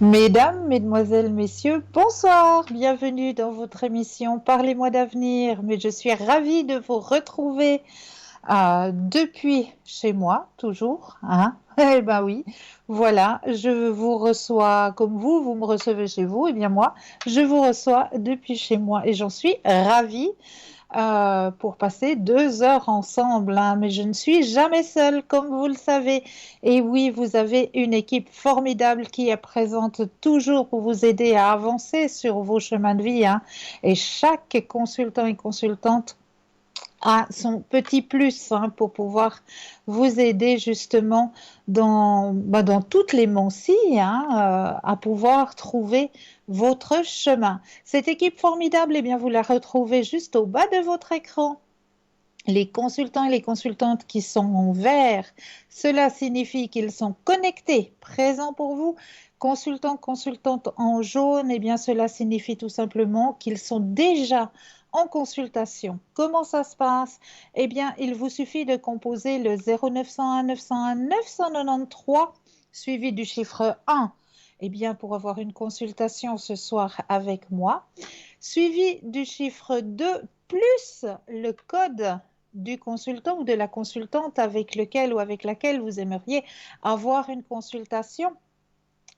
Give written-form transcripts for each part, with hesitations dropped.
Mesdames, Mesdemoiselles, Messieurs, bonsoir, bienvenue dans votre émission Parlez-moi d'avenir. Mais je suis ravie de vous retrouver depuis chez moi, toujours. Hein. Eh ben oui, voilà, je vous reçois comme vous me recevez chez vous. Eh bien moi, je vous reçois depuis chez moi et j'en suis ravie pour passer 2 heures ensemble, hein. Mais je ne suis jamais seule, comme vous le savez. Et oui, vous avez une équipe formidable qui est présente toujours pour vous aider à avancer sur vos chemins de vie, hein. Et chaque consultant et consultante a son petit plus, hein, pour pouvoir vous aider justement dans toutes les mancies, hein, à pouvoir trouver votre chemin. Cette équipe formidable, eh bien, vous la retrouvez juste au bas de votre écran. Les consultants et les consultantes qui sont en vert, cela signifie qu'ils sont connectés, présents pour vous. Consultants, consultantes en jaune, eh bien cela signifie tout simplement qu'ils sont déjà en consultation. Comment ça se passe? Eh bien, il vous suffit de composer le 0901 901 993 suivi du chiffre 1. Eh bien, pour avoir une consultation ce soir avec moi, suivi du chiffre 2 plus le code du consultant ou de la consultante avec lequel ou avec laquelle vous aimeriez avoir une consultation.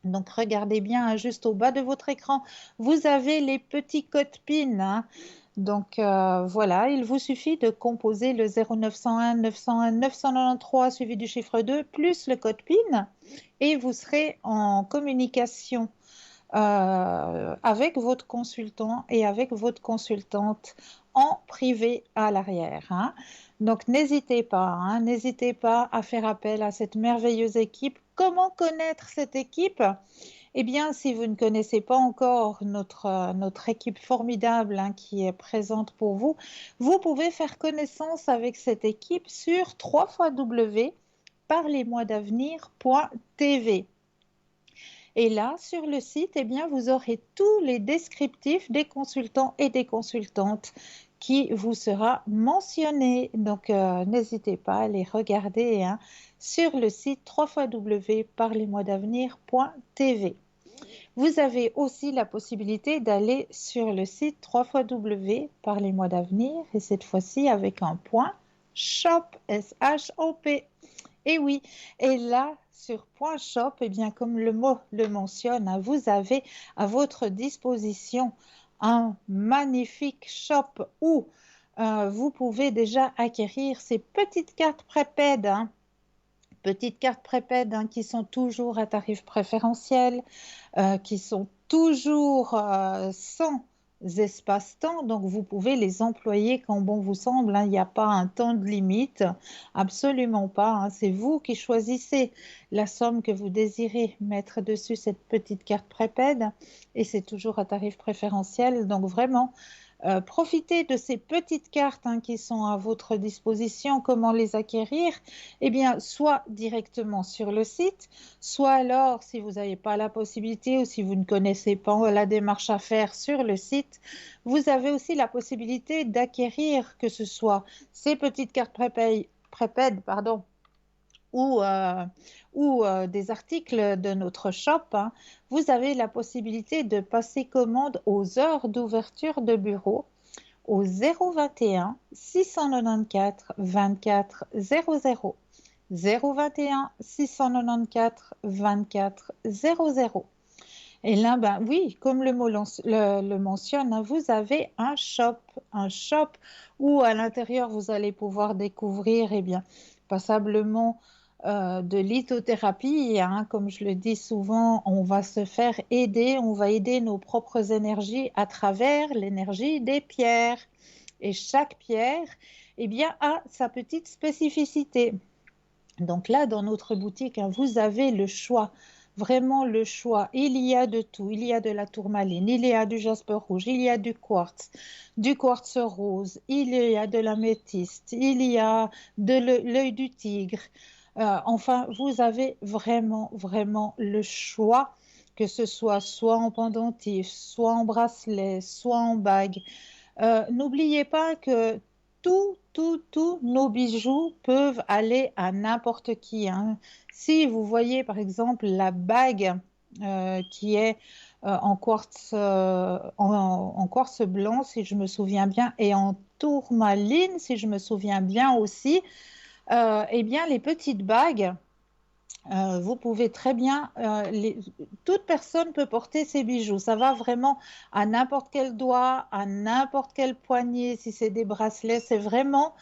Donc, regardez bien, hein, juste au bas de votre écran, vous avez les petits codes PIN, hein. Donc, voilà, il vous suffit de composer le 0901 901 993 suivi du chiffre 2 plus le code PIN et vous serez en communication avec votre consultant et avec votre consultante en privé à l'arrière, hein. Donc n'hésitez pas à faire appel à cette merveilleuse équipe. Comment connaître cette équipe? Eh bien, si vous ne connaissez pas encore notre équipe formidable, hein, qui est présente pour vous, vous pouvez faire connaissance avec cette équipe sur www.parlez-moi-d'avenir.tv. Et là, sur le site, eh bien, vous aurez tous les descriptifs des consultants et des consultantes qui vous sera mentionné. Donc, n'hésitez pas à les regarder, hein, sur le site www.parlez-moi-d'avenir.tv. Vous avez aussi la possibilité d'aller sur le site www.parlez-moi-d'avenir et cette fois-ci avec un point shop, S-H-O-P. Et oui, et là, sur Point Shop, eh bien, comme le mot le mentionne, hein, vous avez à votre disposition un magnifique shop où vous pouvez déjà acquérir ces petites cartes prépaid, hein, qui sont toujours à tarif préférentiel, qui sont toujours sans espace-temps, donc vous pouvez les employer quand bon vous semble, hein. Il n'y a pas un temps de limite, absolument pas, hein. C'est vous qui choisissez la somme que vous désirez mettre dessus cette petite carte prépaid et c'est toujours à tarif préférentiel, donc vraiment profitez de ces petites cartes, hein, qui sont à votre disposition. Comment les acquérir? Eh bien, soit directement sur le site, soit alors, si vous n'avez pas la possibilité ou si vous ne connaissez pas la démarche à faire sur le site, vous avez aussi la possibilité d'acquérir que ce soit ces petites cartes prépaid, pardon, ou, des articles de notre shop, hein. Vous avez la possibilité de passer commande aux heures d'ouverture de bureau au 021 694 24 00. 021 694 24 00. Et là, ben oui, comme le mot le mentionne, hein, vous avez un shop où à l'intérieur vous allez pouvoir découvrir, eh bien, passablement de lithothérapie, hein. Comme je le dis souvent, on va se faire aider, on va aider nos propres énergies à travers l'énergie des pierres. Et chaque pierre, eh bien, a sa petite spécificité. Donc là, dans notre boutique, hein, vous avez le choix, vraiment le choix. Il y a de tout. Il y a de la tourmaline, il y a du jaspe rouge, il y a du quartz rose, il y a de l'améthyste, il y a de l'œil du tigre. Enfin, vous avez vraiment, vraiment le choix, que ce soit en pendentif, soit en bracelet, soit en bague. N'oubliez pas que tous nos bijoux peuvent aller à n'importe qui, hein. Si vous voyez par exemple la bague qui est en quartz blanc, si je me souviens bien, et en tourmaline, si je me souviens bien aussi. Eh bien, les petites bagues, vous pouvez très bien, toute personne peut porter ces bijoux. Ça va vraiment à n'importe quel doigt, à n'importe quel poignet. Si c'est des bracelets, c'est vraiment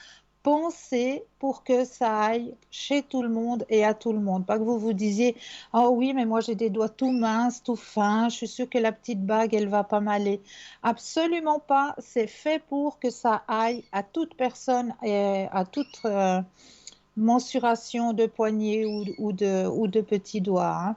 pensé pour que ça aille chez tout le monde et à tout le monde. Pas que vous vous disiez, oh oui, mais moi j'ai des doigts tout minces, tout fins. Je suis sûre que la petite bague, elle va pas m'aller. Absolument pas. C'est fait pour que ça aille à toute personne et à toute mensuration de poignet ou de petits doigts, hein.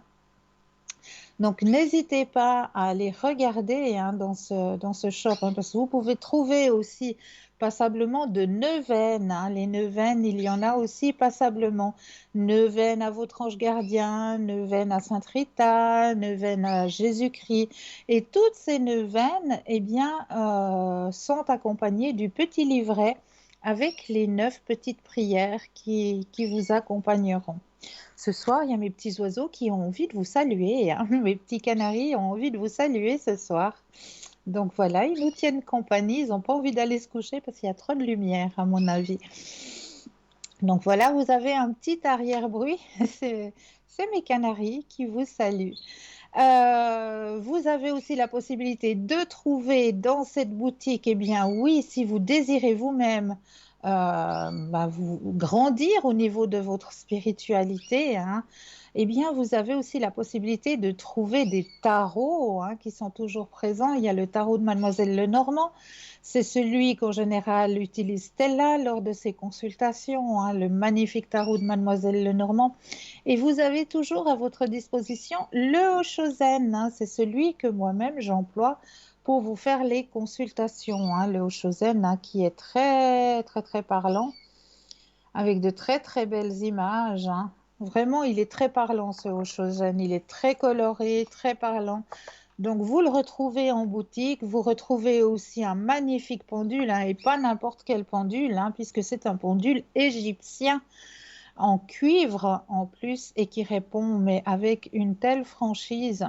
Donc, n'hésitez pas à aller regarder, hein, dans ce shop, hein, parce que vous pouvez trouver aussi passablement de neuvaines, hein. Les neuvaines, il y en a aussi passablement. Neuvaine à votre ange gardien, neuvaine à Sainte Rita, neuvaine à Jésus-Christ. Et toutes ces neuvaines, eh bien, sont accompagnées du petit livret avec les 9 petites prières qui vous accompagneront. Ce soir, il y a mes petits oiseaux qui ont envie de vous saluer, hein. Mes petits canaris ont envie de vous saluer ce soir. Donc voilà, ils nous tiennent compagnie. Ils n'ont pas envie d'aller se coucher parce qu'il y a trop de lumière, à mon avis. Donc voilà, vous avez un petit arrière-bruit. C'est mes canaris qui vous saluent. Vous avez aussi la possibilité de trouver dans cette boutique, eh bien oui, si vous désirez vous-même vous grandir au niveau de votre spiritualité, hein, eh bien vous avez aussi la possibilité de trouver des tarots, hein, qui sont toujours présents. Il y a le tarot de Mademoiselle Lenormand. C'est celui qu'en général utilise Stella lors de ses consultations, hein, le magnifique tarot de Mademoiselle Lenormand. Et vous avez toujours à votre disposition le Oshozen, hein, c'est celui que moi-même j'emploie pour vous faire les consultations, hein, le Oshozen, hein, qui est très très très parlant, avec de très très belles images, hein. Vraiment, il est très parlant ce Oshozen, il est très coloré, très parlant. Donc vous le retrouvez en boutique, vous retrouvez aussi un magnifique pendule, hein, et pas n'importe quel pendule, hein, puisque c'est un pendule égyptien en cuivre en plus et qui répond, mais avec une telle franchise.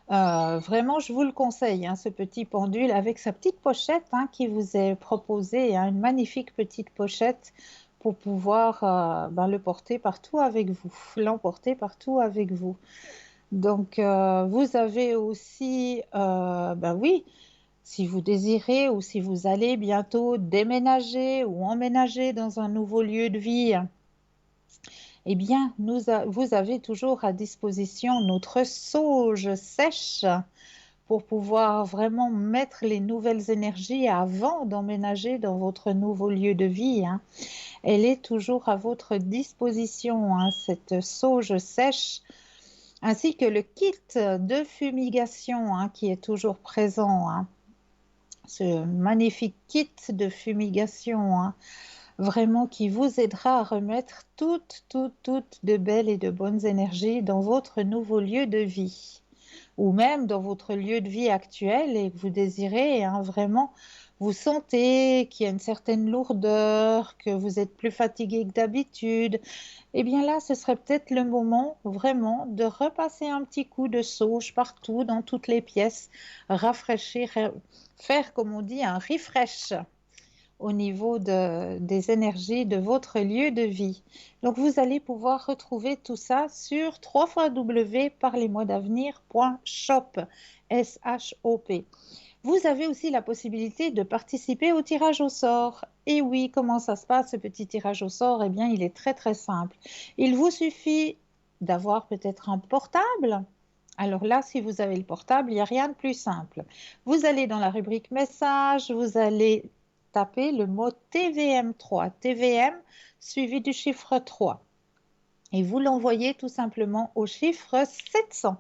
Vraiment, je vous le conseille, hein, ce petit pendule avec sa petite pochette, hein, qui vous est proposée, hein, une magnifique petite pochette pour pouvoir le porter partout avec vous, l'emporter partout avec vous. Donc, vous avez aussi, oui, si vous désirez ou si vous allez bientôt déménager ou emménager dans un nouveau lieu de vie, eh bien, vous avez toujours à disposition notre sauge sèche pour pouvoir vraiment mettre les nouvelles énergies avant d'emménager dans votre nouveau lieu de vie, hein. Elle est toujours à votre disposition, hein, cette sauge sèche, ainsi que le kit de fumigation, hein, qui est toujours présent, hein. Ce magnifique kit de fumigation, hein, vraiment qui vous aidera à remettre toutes de belles et de bonnes énergies dans votre nouveau lieu de vie, ou même dans votre lieu de vie actuel et que vous désirez, hein, vraiment vous sentez qu'il y a une certaine lourdeur, que vous êtes plus fatigué que d'habitude, eh bien là, ce serait peut-être le moment vraiment de repasser un petit coup de sauge partout, dans toutes les pièces, rafraîchir, faire, comme on dit, un refresh au niveau des énergies de votre lieu de vie. Donc, vous allez pouvoir retrouver tout ça sur www.parlez-moi-d'avenir.shop, S-H-O-P. Vous avez aussi la possibilité de participer au tirage au sort. Et oui, comment ça se passe, ce petit tirage au sort? Eh bien, il est très très simple. Il vous suffit d'avoir peut-être un portable. Alors là, si vous avez le portable, il n'y a rien de plus simple. Vous allez dans la rubrique message, vous allez taper le mot TVM3, TVM suivi du chiffre 3. Et vous l'envoyez tout simplement au chiffre 700.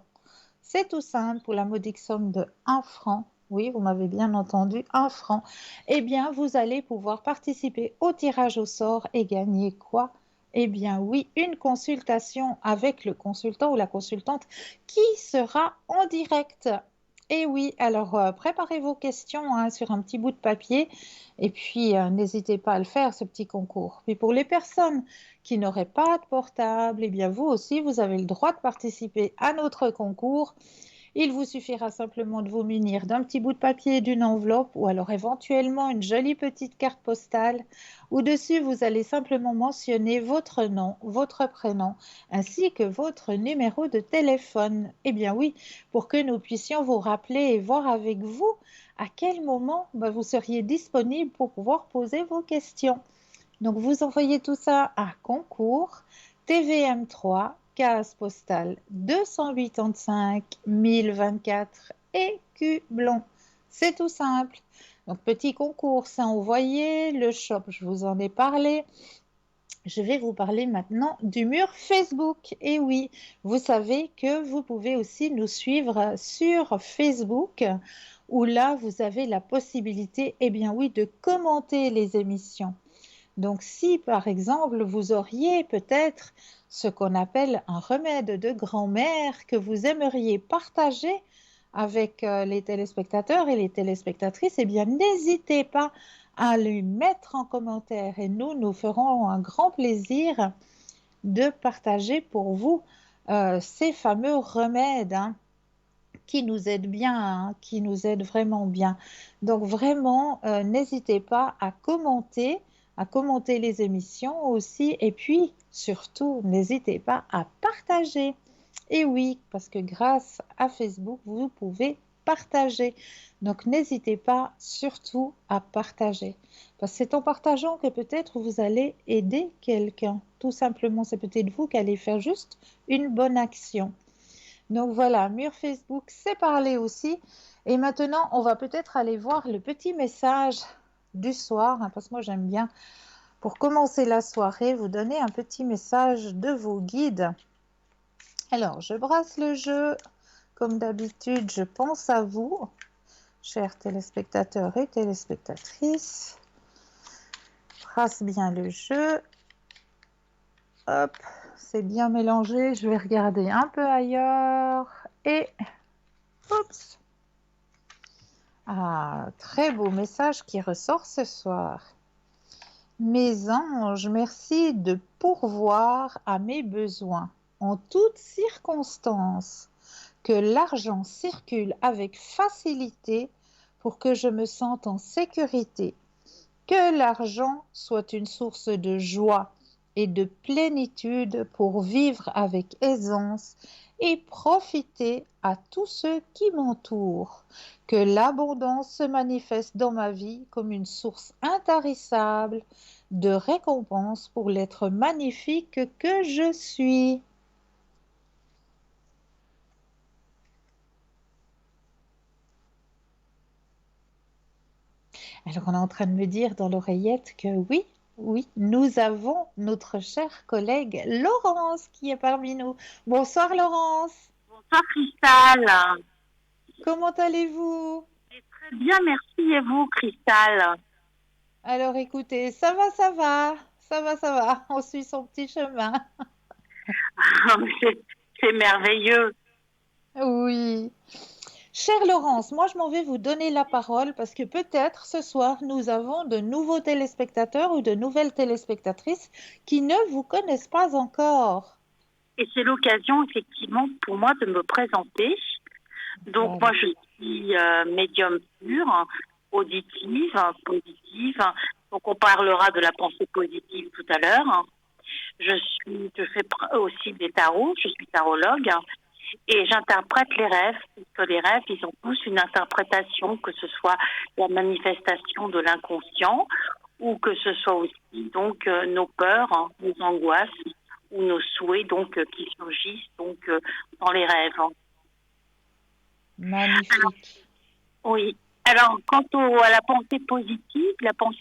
C'est tout simple, pour la modique somme de 1 franc. Oui, vous m'avez bien entendu, 1 franc. Eh bien, vous allez pouvoir participer au tirage au sort et gagner quoi? Eh bien oui, une consultation avec le consultant ou la consultante qui sera en direct. Et oui, alors préparez vos questions hein, sur un petit bout de papier et puis n'hésitez pas à le faire, ce petit concours. Puis pour les personnes qui n'auraient pas de portable, eh bien vous aussi, vous avez le droit de participer à notre concours. Il vous suffira simplement de vous munir d'un petit bout de papier et d'une enveloppe ou alors éventuellement une jolie petite carte postale où dessus vous allez simplement mentionner votre nom, votre prénom ainsi que votre numéro de téléphone. Eh bien oui, pour que nous puissions vous rappeler et voir avec vous à quel moment vous seriez disponible pour pouvoir poser vos questions. Donc, vous envoyez tout ça à concours TVM3, case postale 285 1024 Écublon. C'est tout simple. Donc, petit concours, c'est envoyé. Le shop, je vous en ai parlé. Je vais vous parler maintenant du mur Facebook. Et oui, vous savez que vous pouvez aussi nous suivre sur Facebook, où là, vous avez la possibilité, eh bien oui, de commenter les émissions. Donc, si par exemple, vous auriez peut-être ce qu'on appelle un remède de grand-mère que vous aimeriez partager avec les téléspectateurs et les téléspectatrices, eh bien, n'hésitez pas à le mettre en commentaire et nous ferons un grand plaisir de partager pour vous ces fameux remèdes hein, qui nous aident bien, hein, qui nous aident vraiment bien. Donc vraiment, n'hésitez pas à commenter les émissions aussi, et puis surtout, n'hésitez pas à partager. Et oui, parce que grâce à Facebook, vous pouvez partager. Donc n'hésitez pas surtout à partager. Parce que c'est en partageant que peut-être vous allez aider quelqu'un. Tout simplement, c'est peut-être vous qui allez faire juste une bonne action. Donc voilà, mur Facebook, c'est parlé aussi. Et maintenant, on va peut-être aller voir le petit message du soir, hein, parce que moi j'aime bien, pour commencer la soirée, vous donner un petit message de vos guides. Alors, je brasse le jeu. Comme d'habitude, je pense à vous, chers téléspectateurs et téléspectatrices. Brasse bien le jeu. Hop, c'est bien mélangé. Je vais regarder un peu ailleurs. Et, oups. Ah, très beau message qui ressort ce soir. Mes anges, merci de pourvoir à mes besoins en toutes circonstances. Que l'argent circule avec facilité pour que je me sente en sécurité. Que l'argent soit une source de joie et de plénitude pour vivre avec aisance et profiter à tous ceux qui m'entourent. Que l'abondance se manifeste dans ma vie comme une source intarissable de récompense pour l'être magnifique que je suis. Alors on est en train de me dire dans l'oreillette que oui, oui, nous avons notre chère collègue Laurence qui est parmi nous. Bonsoir Laurence. Bonsoir Cristal. Comment allez-vous? Très bien, merci. Et vous, Cristal? Alors écoutez, ça va, ça va, ça va, ça va. On suit son petit chemin. C'est merveilleux. Oui. Chère Laurence, moi je m'en vais vous donner la parole parce que peut-être ce soir nous avons de nouveaux téléspectateurs ou de nouvelles téléspectatrices qui ne vous connaissent pas encore. Et c'est l'occasion, effectivement, pour moi de me présenter. Donc, moi, Voilà. je suis médium pur, auditive, positive. Donc, on parlera de la pensée positive tout à l'heure. Je fais aussi des tarots, je suis tarologue. Et j'interprète les rêves, parce que les rêves, ils ont tous une interprétation, que ce soit la manifestation de l'inconscient, ou que ce soit aussi donc nos peurs, hein, nos angoisses, ou nos souhaits donc qui surgissent donc dans les rêves. Alors, Magnifique. oui. Alors, à la pensée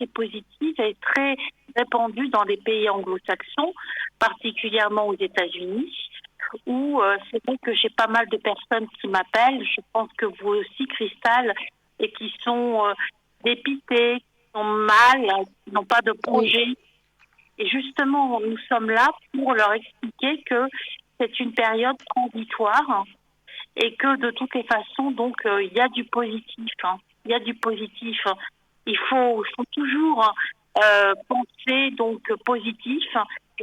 positive est très répandue dans les pays anglo-saxons, particulièrement aux États-Unis, où c'est vrai que j'ai pas mal de personnes qui m'appellent, je pense que vous aussi, Cristal, et qui sont dépitées, qui sont mal, hein, qui n'ont pas de Oui, projet. Et justement, nous sommes là pour leur expliquer que c'est une période transitoire, hein, et que de toutes les façons, donc, il y a du positif. Hein. Il y a du positif. Il faut toujours penser donc positif.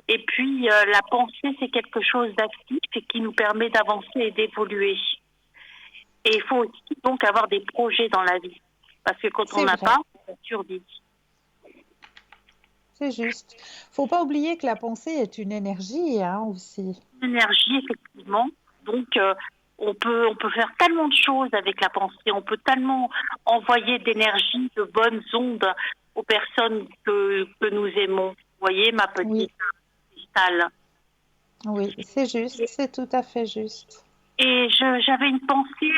Et puis, la pensée, c'est quelque chose d'actif et qui nous permet d'avancer et d'évoluer. Et il faut aussi donc avoir des projets dans la vie. Parce que quand on C'est n'a vrai, pas, on survit. c'est juste. Faut pas oublier que la pensée est une énergie, hein, aussi. L'énergie, effectivement. Donc, on peut faire tellement de choses avec la pensée. On peut tellement envoyer d'énergie, de bonnes ondes aux personnes que nous aimons. Vous voyez, ma Oui, petite cristal. oui, c'est juste, c'est tout à fait juste. Et j'avais une pensée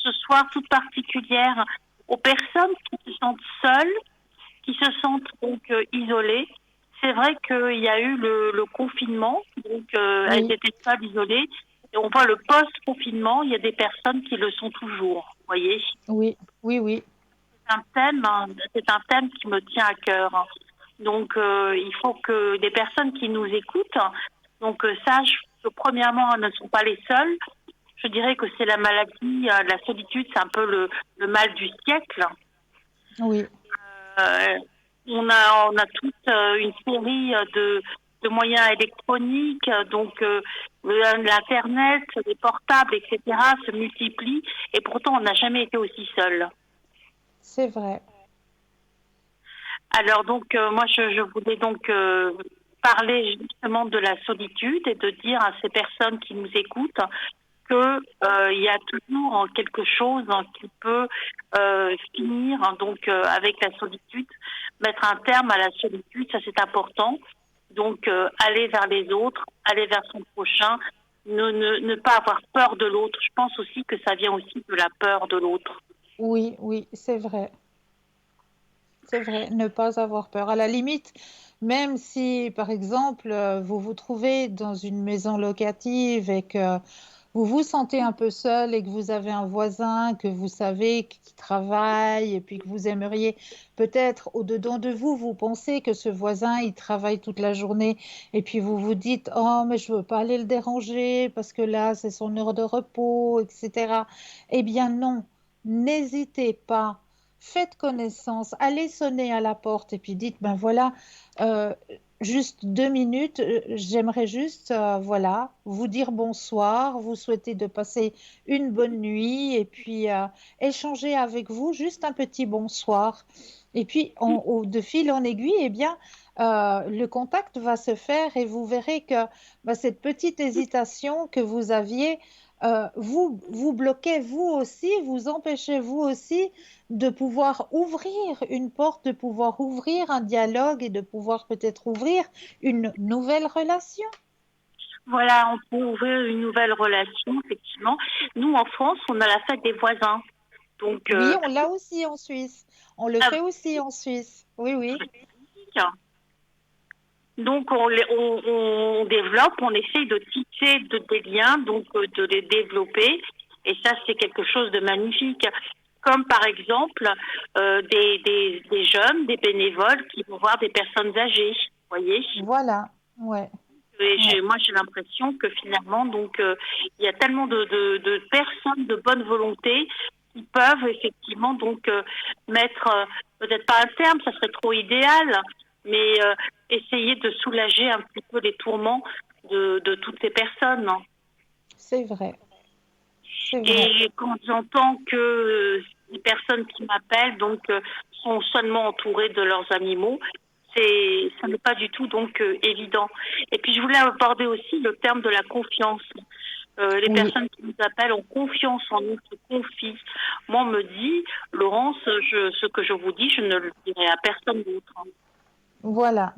ce soir toute particulière aux personnes qui se sentent seules, qui se sentent donc isolées. C'est vrai qu'il y a eu le confinement, donc elles Oui, étaient seules, isolées. Et on voit le post-confinement, il y a des personnes qui le sont toujours. Vous voyez, oui, oui, oui, c'est un thème, hein, c'est un thème qui me tient à cœur. Hein. Donc il faut que les personnes qui nous écoutent, donc sachent que premièrement, elles ne sont pas les seules. Je dirais que c'est la maladie, la solitude, c'est un peu le mal du siècle. oui, Euh, on a toute une série de moyens électroniques, donc l'Internet, les portables, etc., se multiplient et pourtant on n'a jamais été aussi seul. c'est vrai. Alors donc moi je voulais donc parler justement de la solitude et de dire à ces personnes qui nous écoutent que il y a toujours quelque chose qui peut finir donc avec la solitude, mettre un terme à la solitude, ça c'est important. Donc aller vers les autres, aller vers son prochain, ne pas avoir peur de l'autre. Je pense aussi que ça vient aussi de la peur de l'autre. Oui, oui, c'est vrai. C'est vrai, ne pas avoir peur. À la limite, même si, par exemple, vous vous trouvez dans une maison locative et que vous vous sentez un peu seul et que vous avez un voisin que vous savez qui travaille et puis que vous aimeriez peut-être au-dedans de vous, vous pensez que ce voisin, il travaille toute la journée et puis vous vous dites, oh, mais je veux pas aller le déranger parce que là, c'est son heure de repos, etc. Eh bien non, n'hésitez pas. Faites connaissance, allez sonner à la porte et puis dites, ben voilà, euh, juste 2 minutes, j'aimerais juste, voilà, vous dire bonsoir, vous souhaiter de passer une bonne nuit et puis échanger avec vous juste un petit bonsoir. Et puis, de fil en aiguille, eh bien, le contact va se faire et vous verrez que bah, cette petite hésitation que vous aviez, vous bloquez vous aussi, vous empêchez vous aussi de pouvoir ouvrir une porte, de pouvoir ouvrir un dialogue et de pouvoir peut-être ouvrir une nouvelle relation. Voilà, on peut ouvrir une nouvelle relation, effectivement. Nous, en France, on a la fête des voisins. Donc, Oui, on l'a aussi en Suisse. On le fait aussi en Suisse. Oui, oui. donc on développe, on essaye de tisser des liens, donc de les développer. Et ça, c'est quelque chose de magnifique. Comme par exemple des jeunes, des bénévoles qui vont voir des personnes âgées. Vous voyez. Voilà. Ouais, Et ouais. moi, j'ai l'impression que finalement, donc, il y a tellement de personnes de bonne volonté qui peuvent effectivement donc mettre peut-être pas un terme, ça serait trop idéal, mais essayer de soulager un petit peu les tourments de toutes ces personnes. Hein. C'est vrai. C'est vrai. Et quand j'entends que les personnes qui m'appellent donc sont seulement entourées de leurs animaux, ça n'est pas du tout donc évident. Et puis je voulais aborder aussi le terme de la confiance. Les Oui, personnes qui nous appellent ont confiance en nous, se confient. Moi, on me dit, Laurence, ce que je vous dis, je ne le dirai à personne d'autre. Hein. voilà.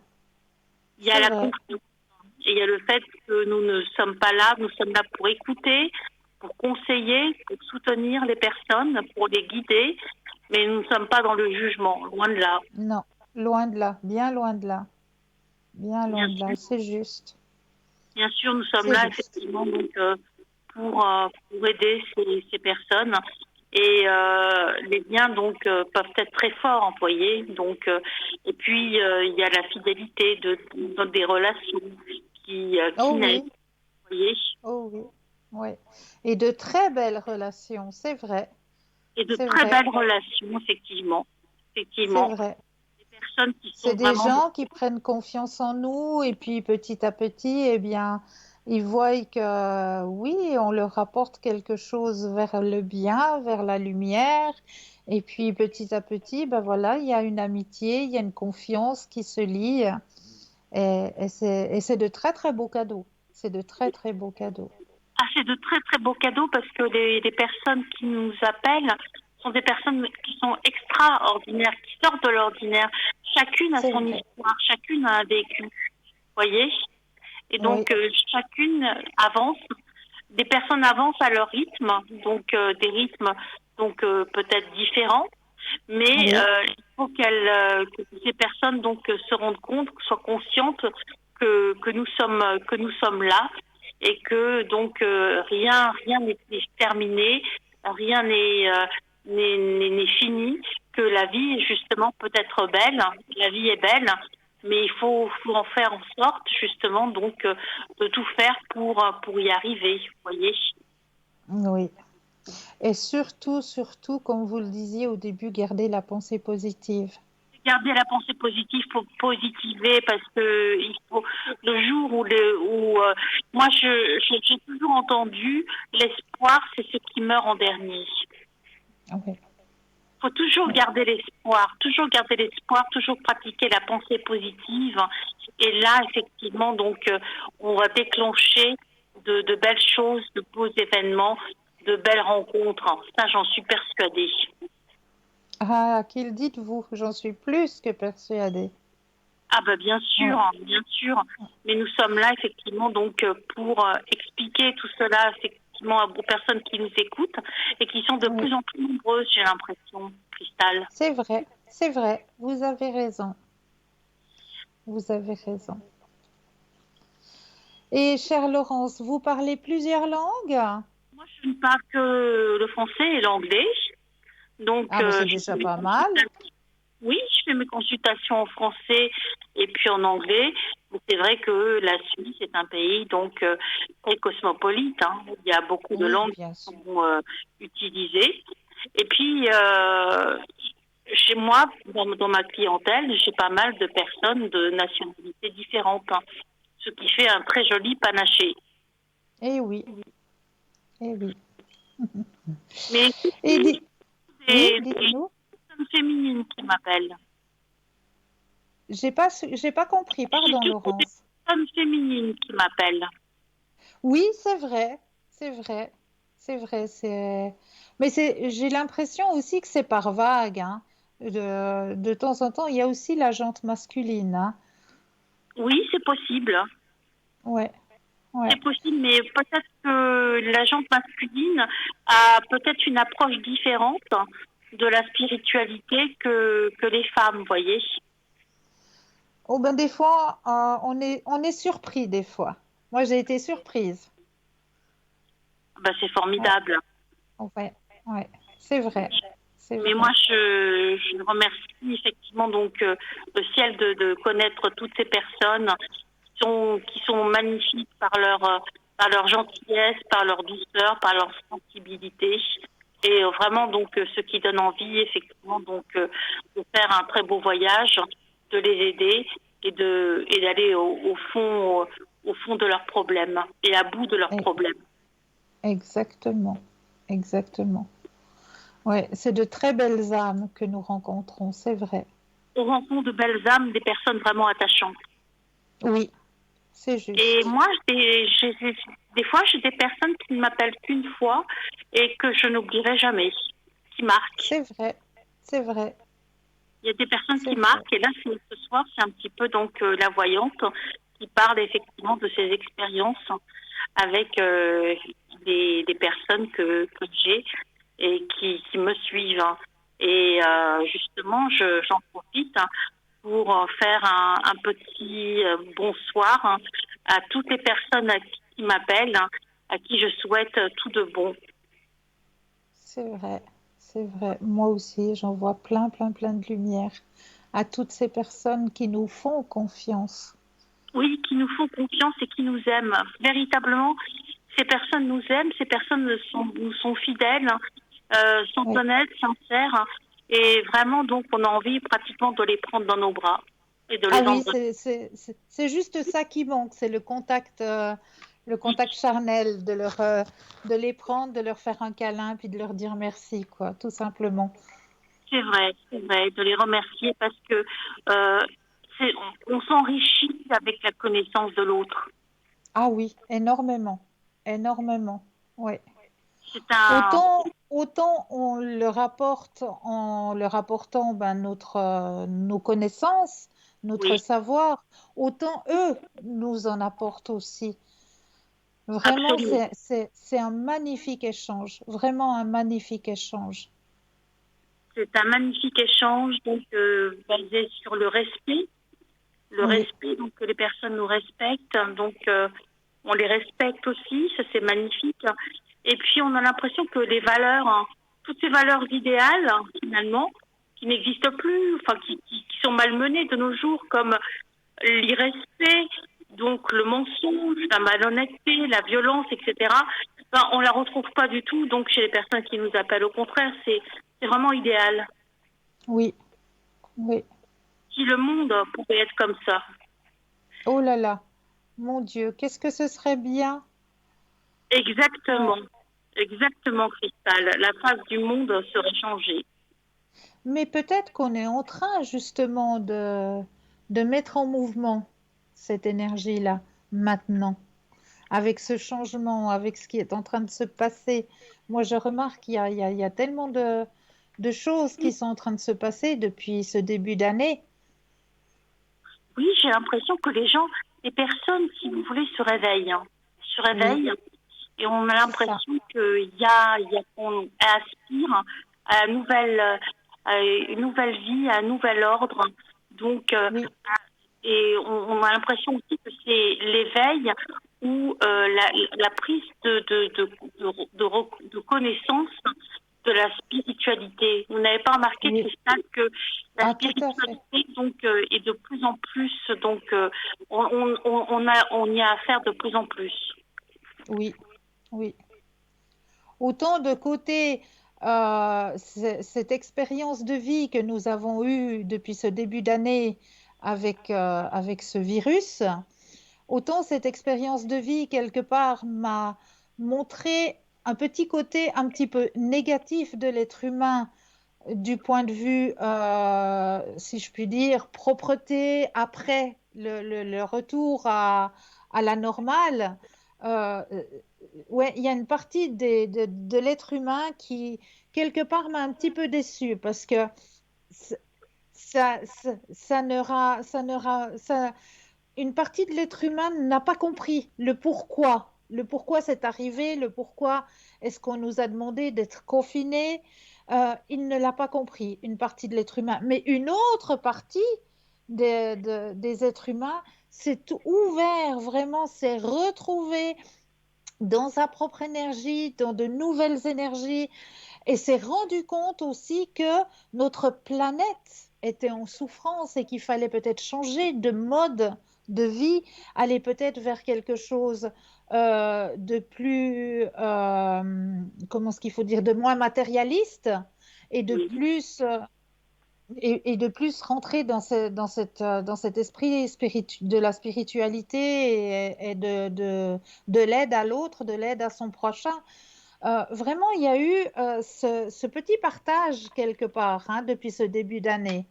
Il y a C'est la vrai. confiance. Et il y a le fait que nous ne sommes pas là, nous sommes là pour écouter, pour conseiller, pour soutenir les personnes, pour les guider, mais nous ne sommes pas dans le jugement, loin de là. Non, loin de là. Bien loin de là. Bien loin Bien de là. sûr, C'est juste. bien sûr, nous sommes C'est là juste. effectivement donc pour aider ces personnes. Et les liens donc peuvent être très forts employés. Donc et puis il y a la fidélité des relations qui Oh naissent. oui. Vous voyez. Oh oui. oui. Et de très belles relations, Et de c'est très vrai, belles relations, effectivement. c'est Effectivement. vrai. Des personnes qui C'est sont des vraiment... gens qui prennent confiance en nous et puis petit à petit, eh bien, ils voient que oui, on leur apporte quelque chose vers le bien, vers la lumière. Et puis petit à petit, ben voilà, il y a une amitié, il y a une confiance qui se lie. Et c'est de très très beaux cadeaux. C'est de très très beaux cadeaux. Ah, c'est de très très beaux cadeaux parce que les personnes qui nous appellent sont des personnes qui sont extraordinaires, qui sortent de l'ordinaire. Chacune a C'est son vrai. histoire, chacune a un vécu, voyez. Et Oui, donc chacune avance. Des personnes avancent à leur rythme, donc des rythmes donc peut-être différents, mais oui, il faut que ces personnes donc se rendent compte, soient conscientes que nous sommes là et que donc rien n'est terminé, rien n'est fini, que la vie justement peut être belle, la vie est belle, mais faut en faire en sorte justement donc de tout faire pour y arriver, vous voyez. oui. Et surtout, surtout, comme vous le disiez au début, garder la pensée positive. Garder la pensée positive pour positiver parce que il faut le jour où moi j'ai toujours entendu l'espoir c'est ce qui meurt en dernier. Oui, Faut toujours oui, garder l'espoir, toujours garder l'espoir, toujours pratiquer la pensée positive. Et là, effectivement, donc, on va déclencher de belles choses, de beaux événements, de belles rencontres. Ça, j'en suis persuadée. ah, qu'il dites-vous, j'en suis plus que persuadée. Ah ben bien Ouais, sûr, bien sûr. Mais nous sommes là effectivement donc pour expliquer tout cela effectivement aux personnes qui nous écoutent et qui sont de oui, plus en plus nombreuses, j'ai l'impression, Cristal. c'est vrai, vous avez raison. Et chère Laurence, vous parlez plusieurs langues? Moi, je ne parle que le français et l'anglais. Donc, Ah, ben c'est je déjà fais mes pas mal. consultations. Oui, je fais mes consultations en français et puis en anglais. Mais c'est vrai que la Suisse est un pays donc très cosmopolite, hein. Il y a beaucoup de Oui, langues bien qui sûr. sont utilisées. Et puis, chez moi, dans ma clientèle, j'ai pas mal de personnes de nationalités différentes, hein, ce qui fait un très joli panaché. Eh oui, eh oui. Mais Et ici, oui, c'est des dites-nous. personnes féminines qui m'appellent. J'ai pas compris, J'ai pardon, toujours des Laurence. personnes féminines qui m'appellent. Oui, c'est vrai, c'est vrai. Mais j'ai l'impression aussi que c'est par vague, hein. De temps en temps, il y a aussi la jante masculine, hein. Oui, c'est possible. Ouais, ouais. C'est possible, mais peut-être que la gente masculine a peut-être une approche différente de la spiritualité que les femmes, vous voyez. Oh ben des fois, on est surpris des fois. Moi, j'ai été surprise. Ben, c'est Ouais, formidable. ouais, ouais. C'est vrai, c'est Mais moi, vrai. je remercie effectivement donc le ciel de connaître toutes ces personnes qui sont magnifiques par leur gentillesse, par leur douceur, par leur sensibilité. Et vraiment donc ce qui donne envie effectivement donc de faire un très beau voyage, de les aider et d'aller au fond de leurs problèmes et à bout de leurs Et- problèmes. Exactement, exactement. Ouais, c'est de très belles âmes que nous rencontrons, c'est vrai. On rencontre de belles âmes, des personnes vraiment attachantes. Oui, c'est Et juste. moi, des fois, j'ai des personnes qui ne m'appellent qu'une fois et que je n'oublierai jamais, qui marquent. C'est vrai, c'est vrai, Il y a des personnes c'est qui vrai. marquent et là, ce soir, c'est un petit peu donc la voyante qui parle effectivement de ses expériences avec des personnes que j'ai et qui me suivent. Et justement, j'en profite pour faire un petit bonsoir à toutes les personnes qui m'appellent, à qui je souhaite tout de bon. C'est vrai, c'est vrai. Moi aussi, j'en vois plein, plein, plein de lumière à toutes ces personnes qui nous font confiance. Oui, qui nous font confiance et qui nous aiment. Véritablement, ces personnes nous aiment, ces personnes nous sont fidèles, sont oui. honnêtes, sincères, et vraiment, donc, on a envie pratiquement de les prendre dans nos bras et de Ah les oui, embrasser. c'est juste ça qui manque, c'est le contact charnel, de les prendre, de leur faire un câlin, puis de leur dire merci, quoi, tout simplement. C'est vrai, de les remercier parce que euh, on s'enrichit avec la connaissance de l'autre. Ah oui, énormément, énormément, oui. C'est un, Autant on leur apporte en leur apportant ben, nos connaissances, notre oui, savoir, autant eux nous en apportent aussi. Vraiment, absolument. c'est un magnifique échange, vraiment un magnifique échange. C'est un magnifique échange, donc basé sur le Oui, respect, donc que les personnes nous respectent, donc on les respecte aussi, ça c'est magnifique. Et puis on a l'impression que les valeurs, hein, toutes ces valeurs idéales, hein, finalement, qui n'existent plus, enfin qui sont malmenées de nos jours, comme l'irrespect, donc le mensonge, la malhonnêteté, la violence, etc. Ben, on la retrouve pas du tout, donc chez les personnes qui nous appellent. Au contraire, c'est vraiment idéal. oui, oui. Si le monde pouvait être comme ça. Oh là là, mon Dieu, qu'est-ce que ce serait bien. Ouais. Exactement. Exactement, Cristal. La face du monde serait changée. Mais peut-être qu'on est en train justement de mettre en mouvement cette énergie-là maintenant, avec ce changement, avec ce qui est en train de se passer. Moi, je remarque qu'il y a tellement de choses qui sont en train de se passer depuis ce début d'année. Oui, j'ai l'impression que les personnes, si vous voulez, se réveillent. Hein. Se Oui, réveillent et on a c'est ça. l'impression qu'on aspire à une nouvelle vie, à un nouvel ordre. Donc, Oui, et on a l'impression aussi que c'est l'éveil ou la prise de connaissance de la spiritualité. Vous n'avez pas remarqué, oui. Christelle, que la Ah, tout à fait. spiritualité donc est de plus en plus donc on y a affaire de plus en plus. Oui, oui. Autant de côté, cette expérience de vie que nous avons eue depuis ce début d'année avec ce virus, autant cette expérience de vie, quelque part, m'a montré un petit côté un petit peu négatif de l'être humain du point de vue, si je puis dire, propreté après le retour à la normale. Euh, ouais, il y a une partie de l'être humain qui, quelque part, m'a un petit peu déçue parce que c- ça ne ra- ça- une partie de l'être humain n'a pas compris le pourquoi c'est arrivé, le pourquoi est-ce qu'on nous a demandé d'être confinés. Il ne l'a pas compris, une partie de l'être humain. Mais une autre partie des êtres humains s'est ouvert, vraiment, s'est retrouvé dans sa propre énergie, dans de nouvelles énergies, et s'est rendu compte aussi que notre planète était en souffrance et qu'il fallait peut-être changer de mode de vie, aller peut-être vers quelque chose de plus, comment est-ce qu'il faut dire, de moins matérialiste et de Oui, plus, et de plus rentrer dans cet esprit de la spiritualité et de l'aide à l'autre, de l'aide à son prochain. Vraiment, il y a eu ce petit partage quelque part hein, depuis ce début d'année.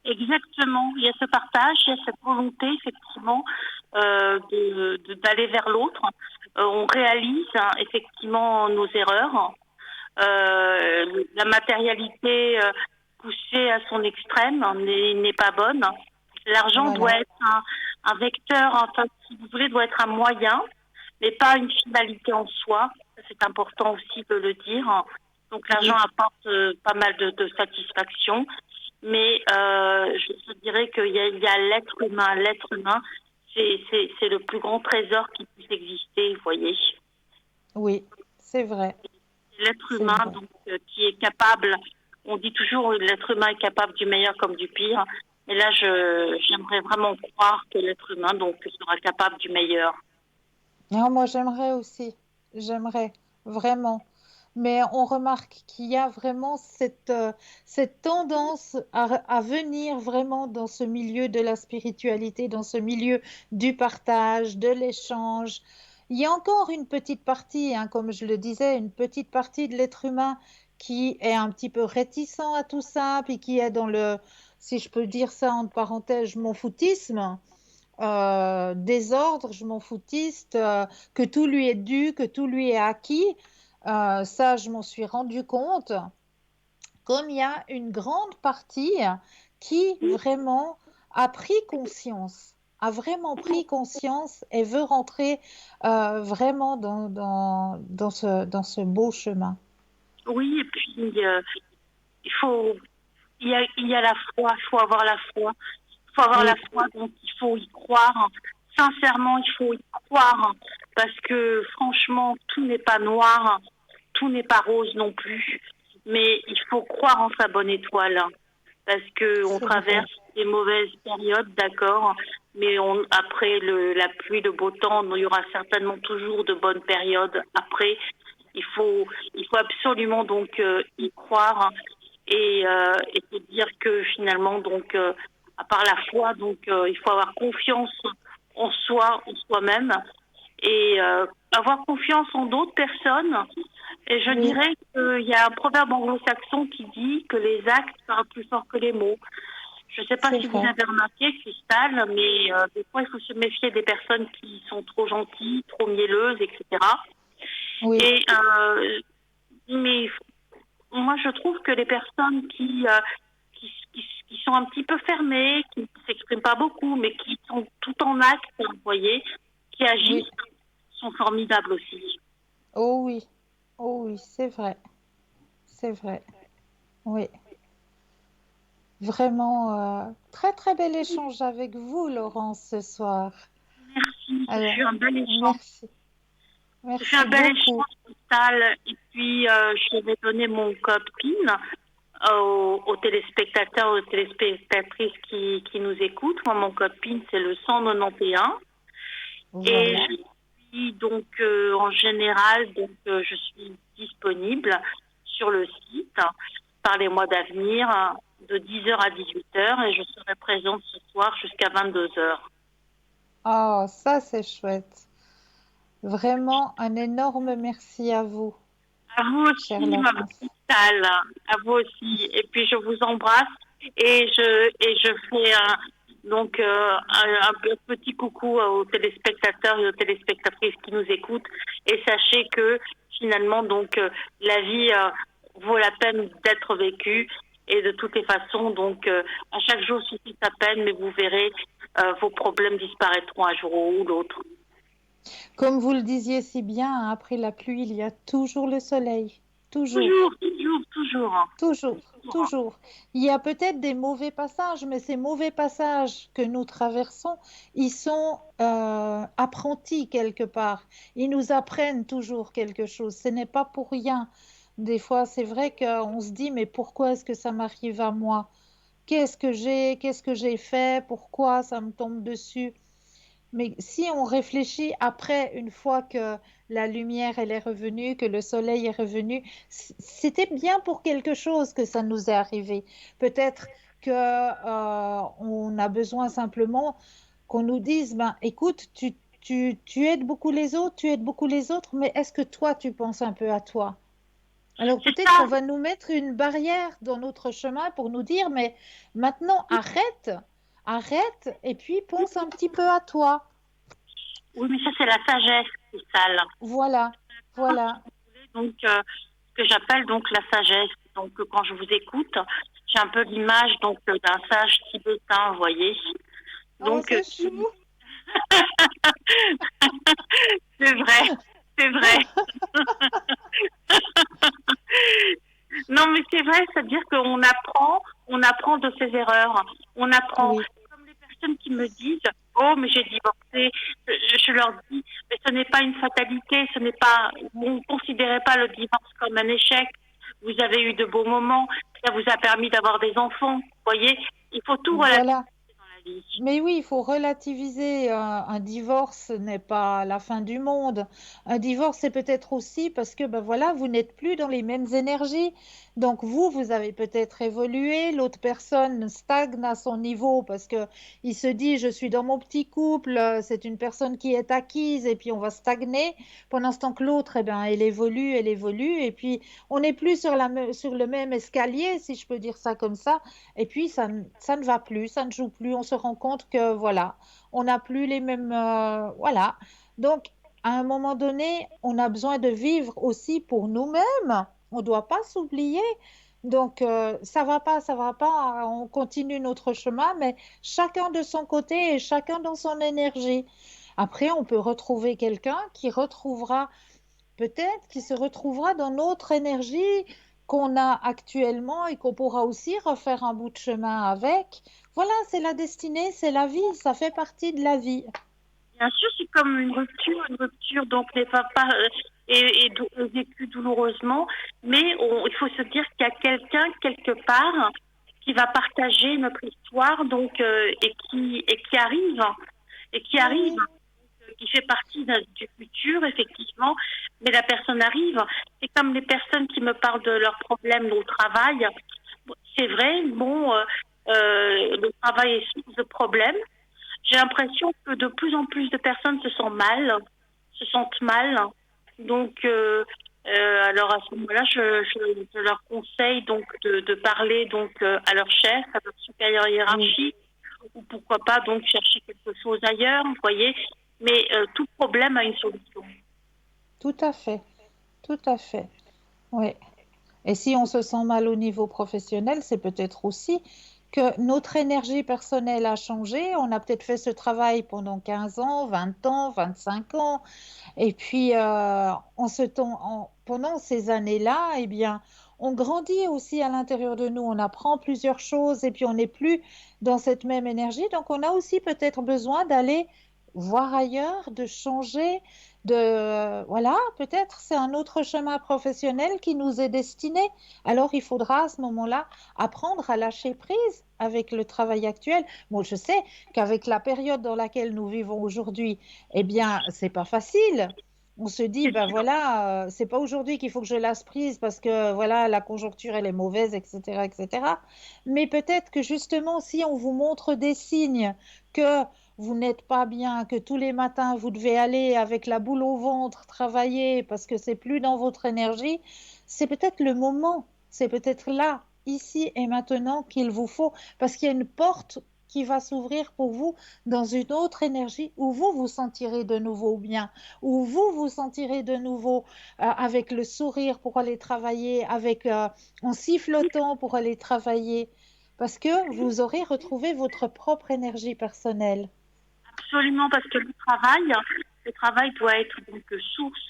exactement. Il y a ce partage, il y a cette volonté effectivement d'aller vers l'autre. On réalise hein, effectivement nos erreurs. La matérialité poussée à son extrême n'est pas bonne. L'argent doit Voilà, être un vecteur, enfin, si vous voulez, doit être un moyen, mais pas une finalité en soi. C'est important aussi de le dire. Donc l'argent oui, apporte pas mal de satisfaction, mais je dirais qu'il y a l'être humain. L'être humain, c'est le plus grand trésor qui puisse exister, vous voyez. oui, c'est vrai, L'être c'est humain vrai. donc qui est capable, on dit toujours l'être humain est capable du meilleur comme du pire, mais là j'aimerais vraiment croire que l'être humain donc sera capable du meilleur. Ah, moi, j'aimerais aussi. j'aimerais, vraiment. Mais on remarque qu'il y a vraiment cette tendance à venir vraiment dans ce milieu de la spiritualité, dans ce milieu du partage, de l'échange. Il y a encore une petite partie, hein, comme je le disais, une petite partie de l'être humain qui est un petit peu réticent à tout ça, puis qui est dans le, si je peux dire ça entre parenthèses, je m'en foutisme, désordre, je m'en foutiste, que tout lui est dû, que tout lui est acquis. Ça, je m'en suis rendu compte. Comme il y a une grande partie qui vraiment a pris conscience, a vraiment pris conscience et veut rentrer vraiment dans ce beau chemin. Oui, et puis il faut, il y a la foi, il faut avoir la foi. Il faut avoir la Oui, foi, donc il faut y croire. Sincèrement, il faut y croire parce que franchement, tout n'est pas noir, tout n'est pas rose non plus. Mais il faut croire en sa bonne étoile parce que on c'est vrai. traverse des mauvaises périodes, d'accord, mais après la pluie, le beau temps, il y aura certainement toujours de bonnes périodes après. Il faut, il faut absolument donc y croire et se dire que finalement donc à part la foi donc il faut avoir confiance en soi, en soi-même et avoir confiance en d'autres personnes. Et je Oui, dirais qu'il y a un proverbe anglo-saxon qui dit que les actes parlent plus fort que les mots. Je ne sais pas c'est si vous vrai. avez remarqué, Cristal, mais des fois, il faut se méfier des personnes qui sont trop gentilles, trop mielleuses, etc. Oui, Et, mais moi, je trouve que les personnes qui sont un petit peu fermées, qui ne s'expriment pas beaucoup, mais qui sont tout en acte, vous voyez, qui oui. agissent, sont formidables aussi. Oh oui, oh oui, c'est vrai. C'est vrai. Oui. Vraiment, très très bel échange avec vous, Laurence, ce soir. Merci, ce Alors, fut un bel échange. merci. Ce fut un Merci bel beaucoup. échange total. Et puis, je vais donner mon code PIN aux téléspectateurs, aux téléspectatrices qui nous écoutent. Moi, mon code PIN, c'est le 191. Et Voilà. je suis donc, en général, donc, je suis disponible sur le site par les mois d'avenir de 10 heures à 18 heures et je serai présente ce soir jusqu'à 22 heures. Oh, ça c'est chouette. Vraiment un énorme merci à vous, À vous chère aussi, ma Laurence. petite salle. À vous aussi. Et puis, je vous embrasse et je fais donc un petit coucou aux téléspectateurs et aux téléspectatrices qui nous écoutent. Et sachez que finalement, donc, la vie vaut la peine d'être vécue. Et de toutes les façons, donc, à chaque jour suffit sa peine, mais vous verrez, vos problèmes disparaîtront un jour ou l'autre. Comme vous le disiez si bien, hein, après la pluie, il y a toujours le soleil. Toujours. Toujours, toujours, toujours. Toujours, Toujours. toujours. Il y a peut-être des mauvais passages, mais ces mauvais passages que nous traversons, ils sont apprentis quelque part. Ils nous apprennent toujours quelque chose. Ce n'est pas pour rien. Des fois, c'est vrai qu'on se dit, mais pourquoi est-ce que ça m'arrive à moi? Qu'est-ce que j'ai fait? Pourquoi ça me tombe dessus? Mais si on réfléchit après, une fois que la lumière elle est revenue, que le soleil est revenu, c'était bien pour quelque chose que ça nous est arrivé. Peut-être que on a besoin simplement qu'on nous dise, ben, écoute, tu aides beaucoup les autres, tu aides beaucoup les autres, mais est-ce que toi, tu penses un peu à toi? Alors C'est peut-être qu'on ça. va nous mettre une barrière dans notre chemin pour nous dire, mais maintenant arrête, arrête, et puis pense un petit peu à toi. Oui, mais ça, c'est la sagesse, c'est sale. Voilà, voilà. Donc, ce que j'appelle donc la sagesse. Donc, quand je vous écoute, j'ai un peu l'image donc d'un sage tibétain, vous voyez. Oh, Donc, c'est chou. c'est vrai, c'est vrai. Non, mais c'est vrai, c'est-à-dire on apprend de ses erreurs. On apprend. Oui, Comme les personnes qui me disent, oh, mais j'ai divorcé, je leur dis, mais ce n'est pas une fatalité, ce n'est pas, vous ne considérez pas le divorce comme un échec. Vous avez eu de beaux moments, ça vous a permis d'avoir des enfants. Vous voyez, il faut tout relativiser voilà, dans la vie. Mais oui, il faut relativiser. Un divorce n'est pas la fin du monde. Un divorce, c'est peut-être aussi parce que ben voilà, vous n'êtes plus dans les mêmes énergies. Donc vous avez peut-être évolué. L'autre personne stagne à son niveau parce que il se dit, je suis dans mon petit couple, c'est une personne qui est acquise et puis on va stagner. Pendant ce temps que l'autre, eh ben, elle évolue et puis on n'est plus sur le même escalier, si je peux dire ça comme ça. Et puis, ça ne va plus, ça ne joue plus. On se rend compte que, voilà, on n'a plus les mêmes... voilà. Donc, à un moment donné, on a besoin de vivre aussi pour nous-mêmes. On ne doit pas s'oublier. Donc, ça va pas, ça va pas. On continue notre chemin, mais chacun de son côté et chacun dans son énergie. Après, on peut retrouver quelqu'un qui retrouvera peut-être qu'il se retrouvera dans notre énergie qu'on a actuellement et qu'on pourra aussi refaire un bout de chemin avec. Voilà, c'est la destinée, c'est la vie, ça fait partie de la vie. Bien sûr, c'est comme une rupture donc n'est pas vécue douloureusement, mais il faut se dire qu'il y a quelqu'un quelque part qui va partager notre histoire donc et qui arrive Oui, qui fait partie du futur, effectivement, mais la personne arrive. C'est comme les personnes qui me parlent de leurs problèmes au travail. C'est vrai, bon, le travail est source de problèmes. J'ai l'impression que de plus en plus de personnes se sentent mal. Donc, alors à ce moment-là, je leur conseille donc de parler donc à leur chef, à leur supérieur oui, hiérarchique, ou pourquoi pas donc chercher quelque chose ailleurs, vous voyez. Mais tout problème a une solution. tout à fait, tout à fait. Oui. Et si on se sent mal au niveau professionnel, c'est peut-être aussi que notre énergie personnelle a changé. On a peut-être fait ce travail pendant 15 ans, 20 ans, 25 ans. Et puis, pendant ces années-là, eh bien, on grandit aussi à l'intérieur de nous. On apprend plusieurs choses et puis on n'est plus dans cette même énergie. Donc, on a aussi peut-être besoin d'aller voir ailleurs, de changer, voilà, peut-être c'est un autre chemin professionnel qui nous est destiné. Alors, il faudra à ce moment-là apprendre à lâcher prise avec le travail actuel. Bon, je sais qu'avec la période dans laquelle nous vivons aujourd'hui, eh bien, c'est pas facile. On se dit, C'est ben sûr. voilà, c'est pas aujourd'hui qu'il faut que je lâche prise parce que voilà, la conjoncture elle est mauvaise, etc., etc. Mais peut-être que justement, si on vous montre des signes que vous n'êtes pas bien, que tous les matins vous devez aller avec la boule au ventre travailler parce que c'est plus dans votre énergie, c'est peut-être le moment, c'est peut-être là, ici et maintenant qu'il vous faut, parce qu'il y a une porte qui va s'ouvrir pour vous dans une autre énergie où vous vous sentirez de nouveau bien, où vous vous sentirez de nouveau avec le sourire pour aller travailler, en sifflotant pour aller travailler, parce que vous aurez retrouvé votre propre énergie personnelle. Absolument, parce que le travail doit être donc source,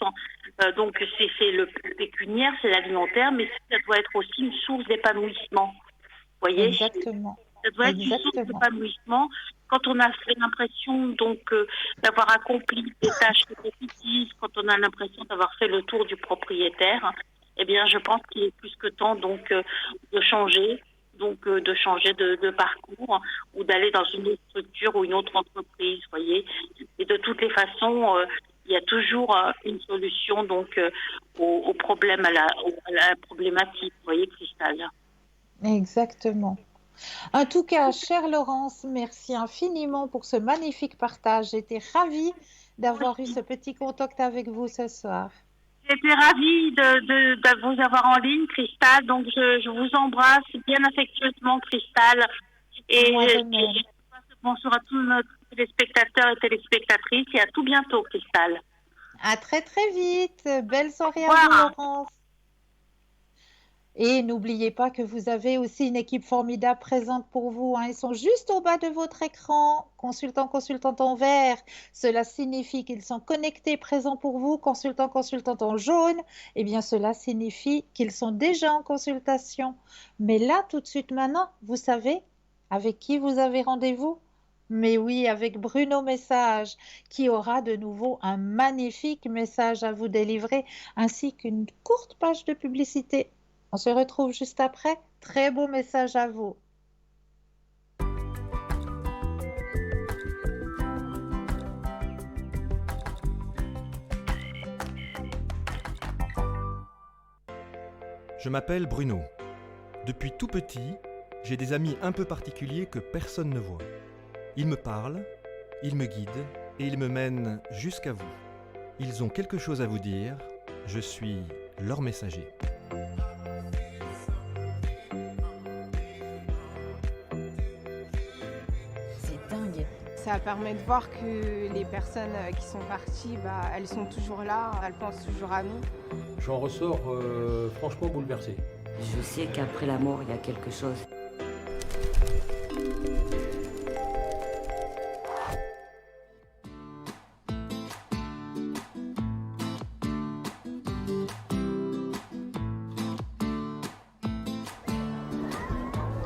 donc c'est le pécuniaire, c'est l'alimentaire, mais ça doit être aussi une source d'épanouissement. Vous voyez, Exactement, ça doit être une source exactement. d'épanouissement quand on a fait l'impression donc d'avoir accompli des tâches répétitives, quand on a l'impression d'avoir fait le tour du propriétaire. Eh bien, je pense qu'il est plus que temps donc de changer, de changer de parcours ou d'aller dans une autre structure ou une autre entreprise, voyez. Et de toutes les façons, il y a toujours une solution donc au problème à la problématique, voyez, Cristal. Exactement. En tout cas, chère Laurence, merci infiniment pour ce magnifique partage. J'étais ravie d'avoir eu ce petit contact avec vous ce soir. J'étais ravie de vous avoir en ligne, Cristal. Donc, je vous embrasse bien affectueusement, Cristal. Moi de Et même. je passe le bonjour à tous nos téléspectateurs et téléspectatrices. Et à tout bientôt, Cristal. À très très vite. Belle Au soirée à vous, revoir. Laurence. Et n'oubliez pas que vous avez aussi une équipe formidable présente pour vous, hein. Ils sont juste au bas de votre écran. Consultant, consultant en vert, cela signifie qu'ils sont connectés, présents pour vous. Consultant, consultant en jaune, eh bien cela signifie qu'ils sont déjà en consultation. Mais là, tout de suite maintenant, vous savez avec qui vous avez rendez-vous? Mais oui, avec Bruno Message, qui aura de nouveau un magnifique message à vous délivrer, ainsi qu'une courte page de publicité. On se retrouve juste après. Très beau message à vous. Je m'appelle Bruno. Depuis tout petit, j'ai des amis un peu particuliers que personne ne voit. Ils me parlent, ils me guident et ils me mènent jusqu'à vous. Ils ont quelque chose à vous dire, je suis leur messager. C'est dingue. Ça permet de voir que les personnes qui sont parties, elles sont toujours là, elles pensent toujours à nous. J'en ressors franchement bouleversé. Je sais qu'après la mort, il y a quelque chose.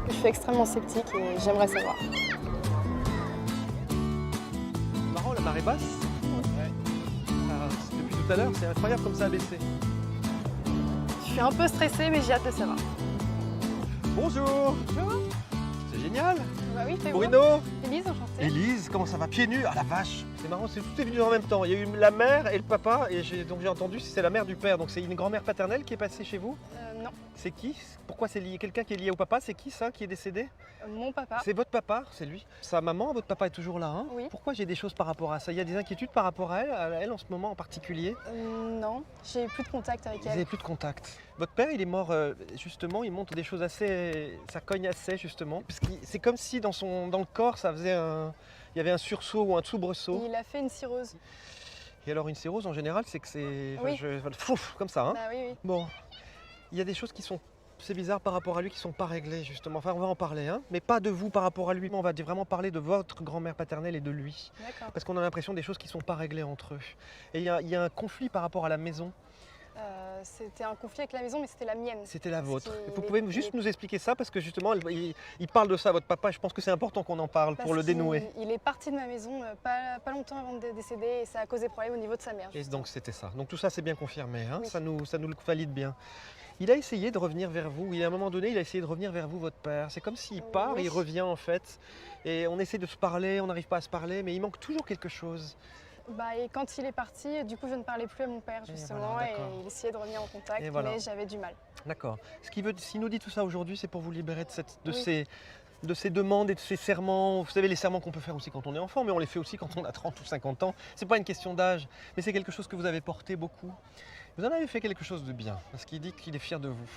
Je suis extrêmement sceptique et j'aimerais savoir. C'est marrant, la marée basse. Ouais. Depuis tout à l'heure, c'est incroyable comme ça a baissé. Je suis un peu stressée, mais j'ai hâte de savoir. Bonjour. Bonjour. C'est génial. Bah oui, c'est Bruno. Élise, enchantée. Élise, comment ça va? Pieds nus? Ah la vache. C'est marrant, tout est venu en même temps. Il y a eu la mère et le papa, et donc j'ai entendu si c'est la mère du père. Donc c'est une grand-mère paternelle qui est passée chez vous? Non, C'est qui? Pourquoi c'est lié? Quelqu'un qui est lié au papa? C'est qui ça qui est décédé? mon papa. C'est votre papa, c'est lui. Sa maman, votre papa est toujours là, hein? Oui. Pourquoi j'ai des choses par rapport à ça? Il y a des inquiétudes par rapport à elle en ce moment en particulier? Non, j'ai plus de contact avec Vous n'avez elle. plus de contact. Votre père, il est mort, justement, il montre des choses assez... Ça cogne assez, justement. Parce que c'est comme si dans le corps, ça faisait il y avait un sursaut ou un soubresaut. Il a fait une cirrhose. Et alors, une cirrhose, en général, c'est que c'est... Oui. Fouf, comme ça, hein? Bah oui, oui. Bon, il y a des choses qui sont... C'est bizarre par rapport à lui qui ne sont pas réglées, justement. Enfin, on va en parler, hein. Mais pas de vous par rapport à lui. On va vraiment parler de votre grand-mère paternelle et de lui. D'accord. Parce qu'on a l'impression des choses qui ne sont pas réglées entre eux. Et il y a un conflit par rapport à la maison. C'était un conflit avec la maison, mais c'était la mienne. C'était la Parce vôtre. qu'il Vous est- pouvez il juste est- nous expliquer ça parce que justement, il parle de ça, votre papa, et je pense que c'est important qu'on en parle Parce pour le qu'il- dénouer. Il est parti de ma maison pas longtemps avant de décéder et ça a causé problème au niveau de sa mère. Et justement. donc c'était ça. Donc tout ça c'est bien confirmé, hein. Oui. Ça nous le valide bien. Il a essayé de revenir vers vous, à un moment donné, il a essayé de revenir vers vous, votre père. C'est comme s'il part, Oui. il revient en fait, et on essaie de se parler, on n'arrive pas à se parler, mais il manque toujours quelque chose. Et quand il est parti, du coup, je ne parlais plus à mon père, justement, voilà, et d'accord. il essayait de revenir en contact, Et voilà. mais j'avais du mal. D'accord. S'il nous dit tout ça aujourd'hui, c'est pour vous libérer de Oui. ces demandes et de ces serments. Vous savez, les serments qu'on peut faire aussi quand on est enfant, mais on les fait aussi quand on a 30 ou 50 ans. C'est pas une question d'âge, mais c'est quelque chose que vous avez porté beaucoup. Vous en avez fait quelque chose de bien, parce qu'il dit qu'il est fier de vous.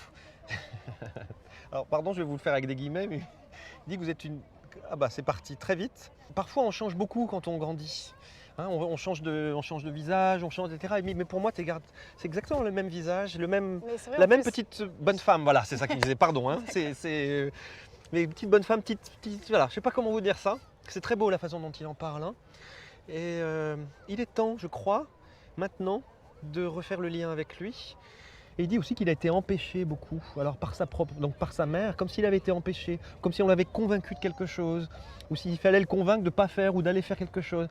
Alors, pardon, je vais vous le faire avec des guillemets, mais il dit que vous êtes une... Ah bah, c'est parti très vite. Parfois, on change beaucoup quand on grandit. Hein, on change de visage, on change, etc. Mais pour moi, c'est exactement le même visage, Mais c'est vrai, la en même plus, petite bonne femme. Voilà, c'est ça qu'il disait, pardon. Hein. Mais petite bonne femme, voilà, je sais pas comment vous dire ça. C'est très beau la façon dont il en parle. Hein. Et il est temps, je crois, maintenant, de refaire le lien avec lui. Et il dit aussi qu'il a été empêché beaucoup, alors par sa mère, comme s'il avait été empêché, comme si on l'avait convaincu de quelque chose, ou s'il fallait le convaincre de ne pas faire ou d'aller faire quelque chose.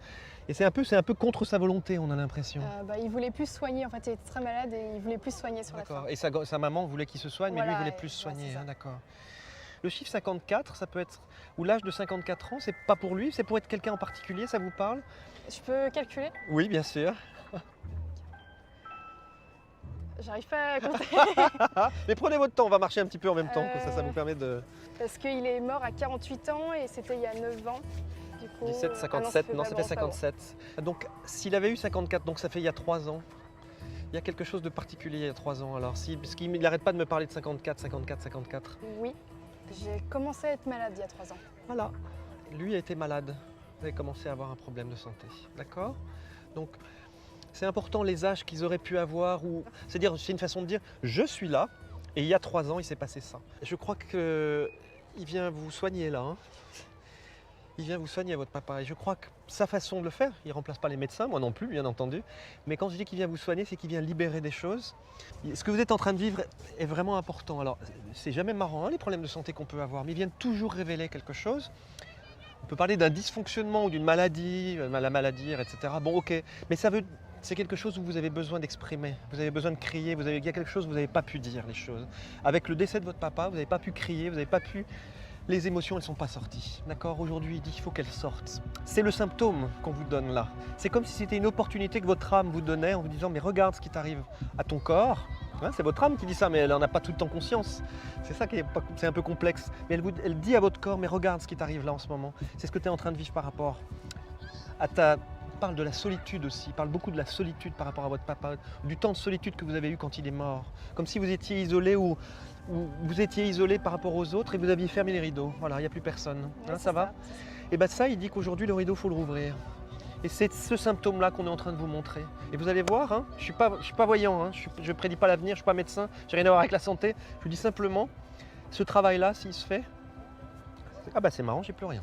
Et c'est un peu contre sa volonté, on a l'impression. il voulait plus se soigner, en fait, il était très malade et il voulait plus se soigner sur la fin. D'accord. Et sa maman voulait qu'il se soigne, mais lui il Voilà, voulait plus se ouais, soigner, c'est ça. hein, d'accord. Le chiffre 54, ça peut être, ou l'âge de 54 ans, c'est pas pour lui, c'est pour être quelqu'un en particulier, ça vous parle? Je peux calculer? Oui, bien sûr. J'arrive pas à compter. Mais prenez votre temps, on va marcher un petit peu en même temps, comme ça vous permet de... Parce qu'il est mort à 48 ans et c'était il y a 9 ans. Du coup, 17, 57, non, ça fait 57. Donc s'il avait eu 54, donc ça fait il y a 3 ans. Il y a quelque chose de particulier il y a 3 ans alors, parce qu'il n'arrête pas de me parler de 54, 54, 54. Oui, j'ai commencé à être malade il y a 3 ans. Voilà, lui a été malade, il a commencé à avoir un problème de santé, d'accord? Donc c'est important les âges qu'ils auraient pu avoir, c'est-à-dire c'est une façon de dire je suis là et il y a 3 ans il s'est passé ça. Je crois qu'il vient vous soigner là, hein. Il vient vous soigner votre papa et je crois que sa façon de le faire, il ne remplace pas les médecins, moi non plus bien entendu, mais quand je dis qu'il vient vous soigner, c'est qu'il vient libérer des choses. Ce que vous êtes en train de vivre est vraiment important. Alors c'est jamais marrant hein, les problèmes de santé qu'on peut avoir, mais ils viennent toujours révéler quelque chose. On peut parler d'un dysfonctionnement ou d'une maladie, la maladie, etc. Bon ok, mais c'est quelque chose où vous avez besoin d'exprimer, vous avez besoin de crier, il y a quelque chose où vous n'avez pas pu dire les choses. Avec le décès de votre papa, vous n'avez pas pu crier, vous n'avez pas pu... Les émotions, elles ne sont pas sorties. D'accord? Aujourd'hui, il dit qu'il faut qu'elles sortent. C'est le symptôme qu'on vous donne là. C'est comme si c'était une opportunité que votre âme vous donnait en vous disant « Mais regarde ce qui t'arrive à ton corps, Hein, c'est votre âme qui dit ça, mais elle n'en a pas tout le temps conscience. C'est ça qui est, c'est un peu complexe. Mais elle dit à votre corps, mais regarde ce qui t'arrive là en ce moment. C'est ce que tu es en train de vivre par rapport à ta... Parle de la solitude aussi, il parle beaucoup de la solitude par rapport à votre papa, du temps de solitude que vous avez eu quand il est mort. Comme si vous étiez isolé ou vous étiez isolé par rapport aux autres et vous aviez fermé les rideaux. Voilà, il n'y a plus personne. Ouais, Ça va? c'est ça. Et bien ça, il dit qu'aujourd'hui, le rideau, il faut le rouvrir. Et c'est ce symptôme-là qu'on est en train de vous montrer. Et vous allez voir, hein, je ne suis pas voyant, hein, je ne prédis pas l'avenir, je ne suis pas médecin, je n'ai rien à voir avec la santé. Je vous dis simplement, ce travail-là, s'il se fait, ah bah c'est marrant, j'ai plus rien.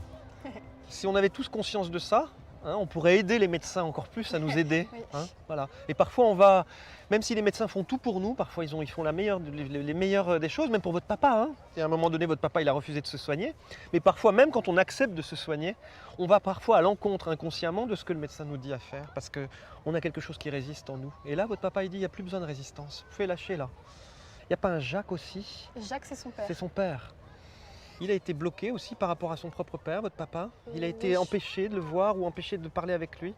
Si on avait tous conscience de ça, hein, on pourrait aider les médecins encore plus à nous aider. Oui. Hein, voilà. Et parfois, on va, même si les médecins font tout pour nous, parfois ils font les meilleures des choses, même pour votre papa. Hein. Et à un moment donné, votre papa, il a refusé de se soigner. Mais parfois, même quand on accepte de se soigner, on va parfois à l'encontre inconsciemment de ce que le médecin nous dit à faire, parce qu'on a quelque chose qui résiste en nous. Et là, votre papa, il dit, il n'y a plus besoin de résistance. Vous pouvez lâcher là. Il n'y a pas un Jacques aussi? Jacques, c'est son père. C'est son père. Il a été bloqué aussi par rapport à son propre père, votre papa. Il a été Oui. empêché de le voir ou empêché de parler avec lui.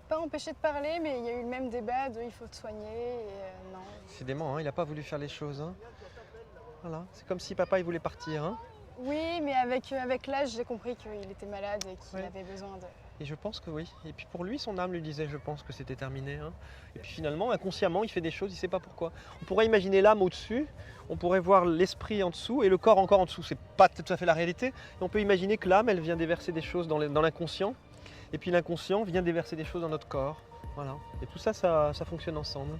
Pas empêché de parler, mais il y a eu le même débat de il faut te soigner et non. Décidément, hein, il n'a pas voulu faire les choses. Hein. Voilà. C'est comme si papa il voulait partir. Hein. Oui, mais avec l'âge, j'ai compris qu'il était malade et qu'il Ouais. avait besoin de... Et je pense que oui. Et puis pour lui, son âme lui disait, je pense que c'était terminé. Hein. Et puis finalement, inconsciemment, il fait des choses, il ne sait pas pourquoi. On pourrait imaginer l'âme au-dessus, on pourrait voir l'esprit en dessous et le corps encore en dessous. C'est pas tout à fait la réalité. Et on peut imaginer que l'âme, elle vient déverser des choses dans l'inconscient. Et puis l'inconscient vient déverser des choses dans notre corps. Voilà. Et tout ça, ça fonctionne ensemble.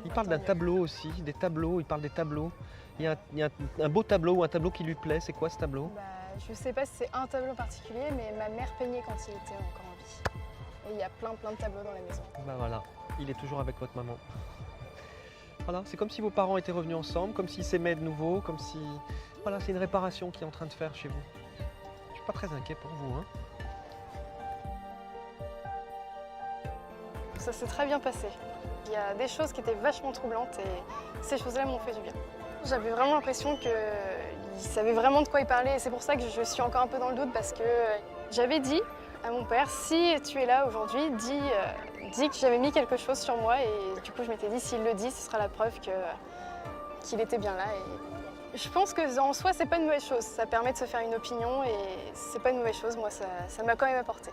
Il parle d'un tableau aussi, des tableaux, il parle des tableaux. Il y a un beau tableau ou un tableau qui lui plaît. C'est quoi ce tableau? Bah, je sais pas si c'est un tableau particulier, mais ma mère peignait quand il était encore en vie. Et il y a plein de tableaux dans la maison. Ben voilà, il est toujours avec votre maman. Voilà, c'est comme si vos parents étaient revenus ensemble, comme s'ils s'aimaient de nouveau, comme si... Voilà, c'est une réparation qui est en train de faire chez vous. Je suis pas très inquiet pour vous, hein. Ça s'est très bien passé. Il y a des choses qui étaient vachement troublantes et ces choses-là m'ont fait du bien. J'avais vraiment l'impression qu'il savait vraiment de quoi il parlait et c'est pour ça que je suis encore un peu dans le doute parce que j'avais dit à mon père, si tu es là aujourd'hui, dis que j'avais mis quelque chose sur moi et du coup je m'étais dit, s'il le dit, ce sera la preuve qu'il était bien là. Et je pense que en soi, c'est pas une mauvaise chose. Ça permet de se faire une opinion et c'est pas une mauvaise chose. Moi, ça m'a quand même apporté.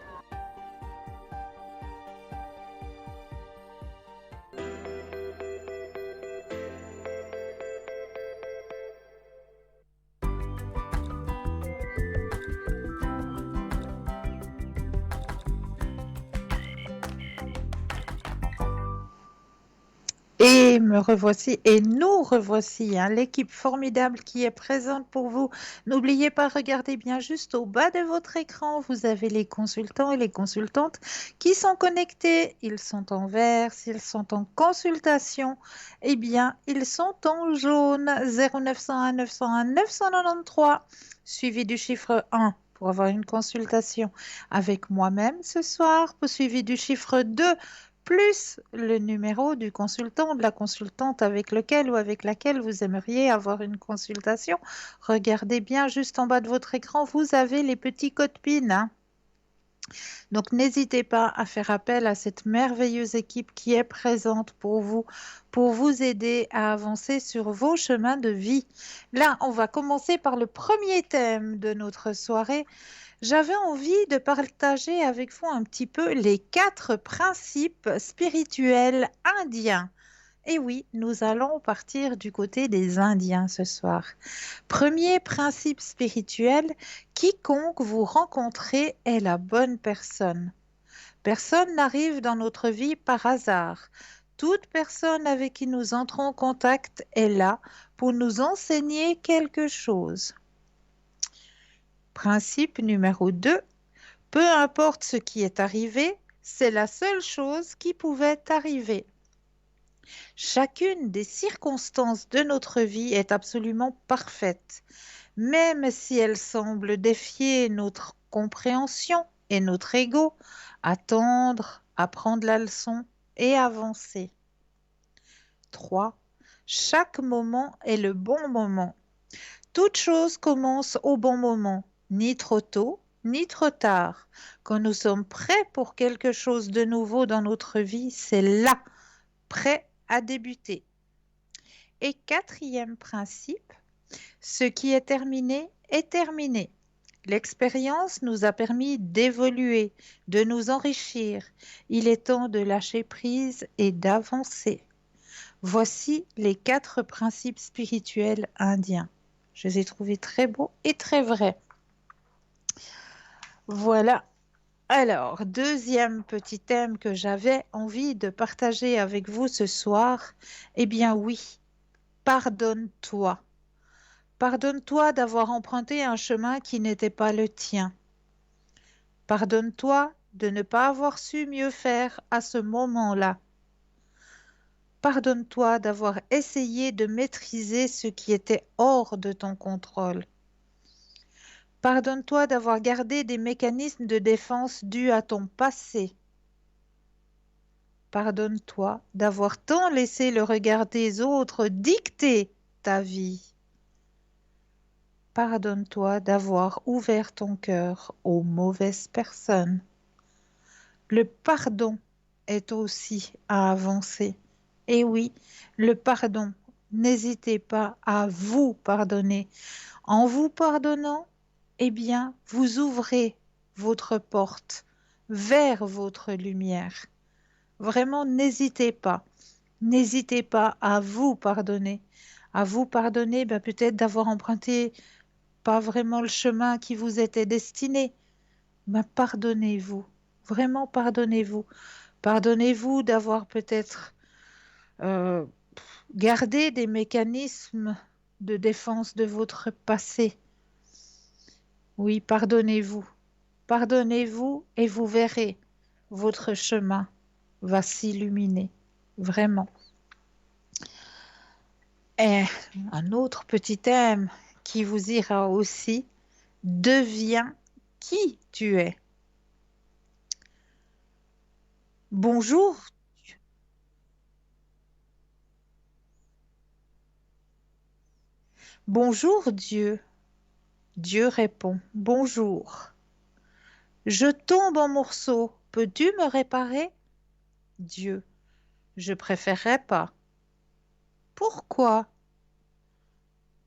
Et me revoici, et nous revoici, hein, l'équipe formidable qui est présente pour vous. N'oubliez pas, regardez bien juste au bas de votre écran, vous avez les consultants et les consultantes qui sont connectés. Ils sont en vert, s'ils sont en consultation, eh bien, ils sont en jaune. 0901 901 993, suivi du chiffre 1. Pour avoir une consultation avec moi-même ce soir, suivi du chiffre 2, plus le numéro du consultant ou de la consultante avec lequel ou avec laquelle vous aimeriez avoir une consultation. Regardez bien juste en bas de votre écran, vous avez les petits codes PIN. Hein. Donc n'hésitez pas à faire appel à cette merveilleuse équipe qui est présente pour vous aider à avancer sur vos chemins de vie. Là, on va commencer par le premier thème de notre soirée. J'avais envie de partager avec vous un petit peu les 4 principes spirituels indiens. Et oui, nous allons partir du côté des Indiens ce soir. Premier principe spirituel, quiconque vous rencontrez est la bonne personne. Personne n'arrive dans notre vie par hasard. Toute personne avec qui nous entrons en contact est là pour nous enseigner quelque chose. Principe numéro 2, peu importe ce qui est arrivé, c'est la seule chose qui pouvait arriver. Chacune des circonstances de notre vie est absolument parfaite, même si elle semble défier notre compréhension et notre ego, attendre, apprendre la leçon et avancer. 3. Chaque moment est le bon moment. Toute chose commence au bon moment. Ni trop tôt, ni trop tard. Quand nous sommes prêts pour quelque chose de nouveau dans notre vie, c'est là, prêt à débuter. Et quatrième principe, ce qui est terminé est terminé. L'expérience nous a permis d'évoluer, de nous enrichir. Il est temps de lâcher prise et d'avancer. Voici les 4 principes spirituels indiens. Je les ai trouvés très beaux et très vrais. Voilà. Alors, deuxième petit thème que j'avais envie de partager avec vous ce soir, eh bien oui, pardonne-toi. Pardonne-toi d'avoir emprunté un chemin qui n'était pas le tien. Pardonne-toi de ne pas avoir su mieux faire à ce moment-là. Pardonne-toi d'avoir essayé de maîtriser ce qui était hors de ton contrôle. Pardonne-toi d'avoir gardé des mécanismes de défense dus à ton passé. Pardonne-toi d'avoir tant laissé le regard des autres dicter ta vie. Pardonne-toi d'avoir ouvert ton cœur aux mauvaises personnes. Le pardon est aussi à avancer. Et oui, le pardon, n'hésitez pas à vous pardonner. En vous pardonnant, eh bien, vous ouvrez votre porte vers votre lumière. Vraiment, n'hésitez pas. N'hésitez pas à vous pardonner. À vous pardonner, peut-être d'avoir emprunté pas vraiment le chemin qui vous était destiné. Pardonnez-vous. Vraiment, pardonnez-vous. Pardonnez-vous d'avoir peut-être euh, gardé des mécanismes de défense de votre passé. Oui, pardonnez-vous. Pardonnez-vous et vous verrez, votre chemin va s'illuminer. Vraiment. Et un autre petit thème qui vous ira aussi, deviens qui tu es. Bonjour. Bonjour Dieu. Dieu répond, bonjour. Je tombe en morceaux, peux-tu me réparer? Dieu, je préférerais pas. Pourquoi?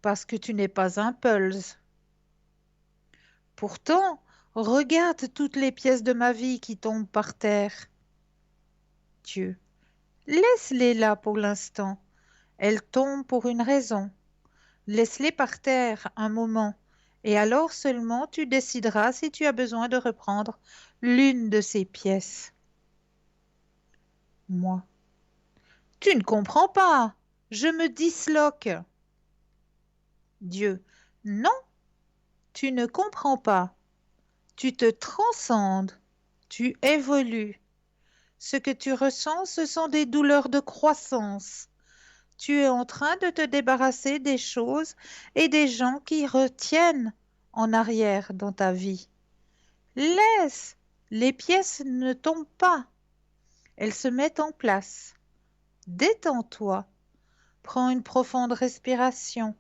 Parce que tu n'es pas un pulse. Pourtant, regarde toutes les pièces de ma vie qui tombent par terre. Dieu, laisse-les là pour l'instant. Elles tombent pour une raison. Laisse-les par terre un moment, et alors seulement tu décideras si tu as besoin de reprendre l'une de ces pièces. Moi, tu ne comprends pas. Je me disloque. Dieu, non, tu ne comprends pas. Tu te transcendes, tu évolues. Ce que tu ressens, ce sont des douleurs de croissance. Tu es en train de te débarrasser des choses et des gens qui retiennent en arrière dans ta vie. Laisse, les pièces ne tombent pas. Elles se mettent en place. Détends-toi. Prends une profonde respiration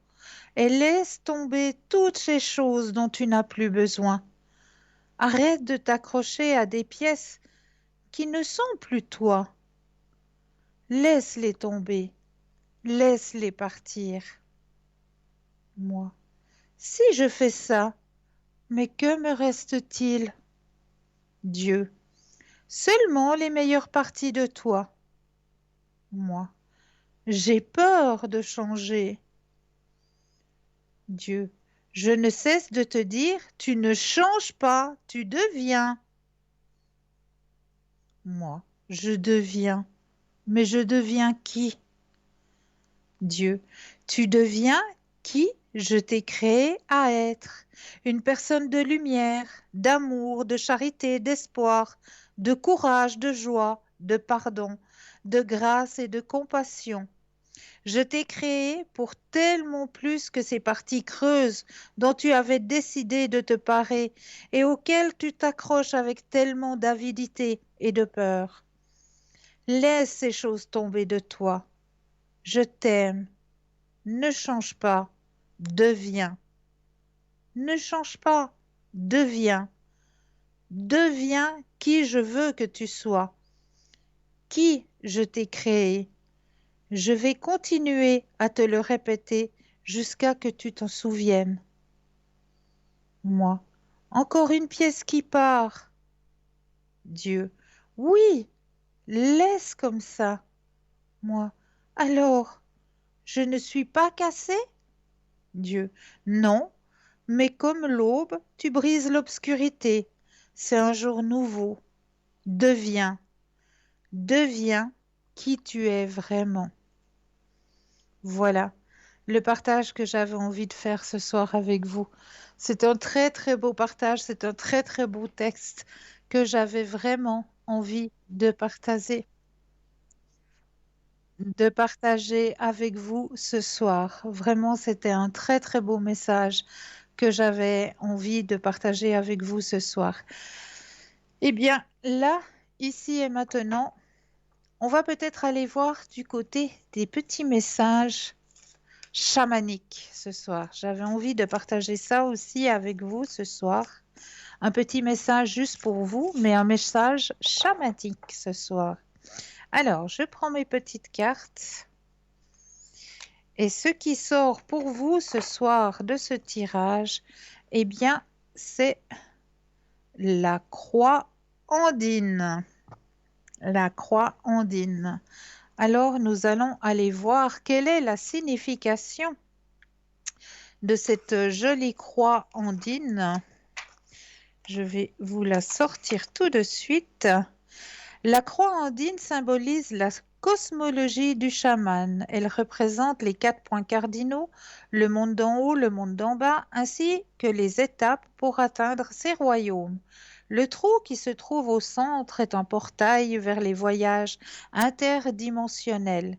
et laisse tomber toutes ces choses dont tu n'as plus besoin. Arrête de t'accrocher à des pièces qui ne sont plus toi. Laisse-les tomber. Laisse-les partir. Moi, si je fais ça, mais que me reste-t-il? Dieu, seulement les meilleures parties de toi. Moi, j'ai peur de changer. Dieu, je ne cesse de te dire, tu ne changes pas, tu deviens. Moi, je deviens, mais je deviens qui? Dieu, tu deviens qui je t'ai créé à être, une personne de lumière, d'amour, de charité, d'espoir, de courage, de joie, de pardon, de grâce et de compassion. Je t'ai créé pour tellement plus que ces parties creuses dont tu avais décidé de te parer et auxquelles tu t'accroches avec tellement d'avidité et de peur. Laisse ces choses tomber de toi. Je t'aime. Ne change pas. Deviens. Ne change pas. Deviens. Deviens qui je veux que tu sois. Qui je t'ai créé. Je vais continuer à te le répéter jusqu'à que tu t'en souviennes. Moi, encore une pièce qui part. Dieu, oui, laisse comme ça. Moi, alors, je ne suis pas cassé? Dieu, non, mais comme l'aube, tu brises l'obscurité. C'est un jour nouveau. Deviens, deviens qui tu es vraiment. Voilà le partage que j'avais envie de faire ce soir avec vous. C'est un très très beau partage, c'est un très très beau texte que j'avais vraiment envie de partager avec vous ce soir. Vraiment, c'était un très très beau message que j'avais envie de partager avec vous ce soir. Eh bien, là, ici et maintenant, on va peut-être aller voir du côté des petits messages chamaniques ce soir. J'avais envie de partager ça aussi avec vous ce soir. Un petit message juste pour vous, mais un message chamanique ce soir. Alors, je prends mes petites cartes. Et ce qui sort pour vous ce soir de ce tirage, eh bien, c'est la croix andine. La croix andine. Alors, nous allons aller voir quelle est la signification de cette jolie croix andine. Je vais vous la sortir tout de suite. La croix andine symbolise la cosmologie du chaman. Elle représente les 4 points cardinaux, le monde d'en haut, le monde d'en bas, ainsi que les étapes pour atteindre ces royaumes. Le trou qui se trouve au centre est un portail vers les voyages interdimensionnels.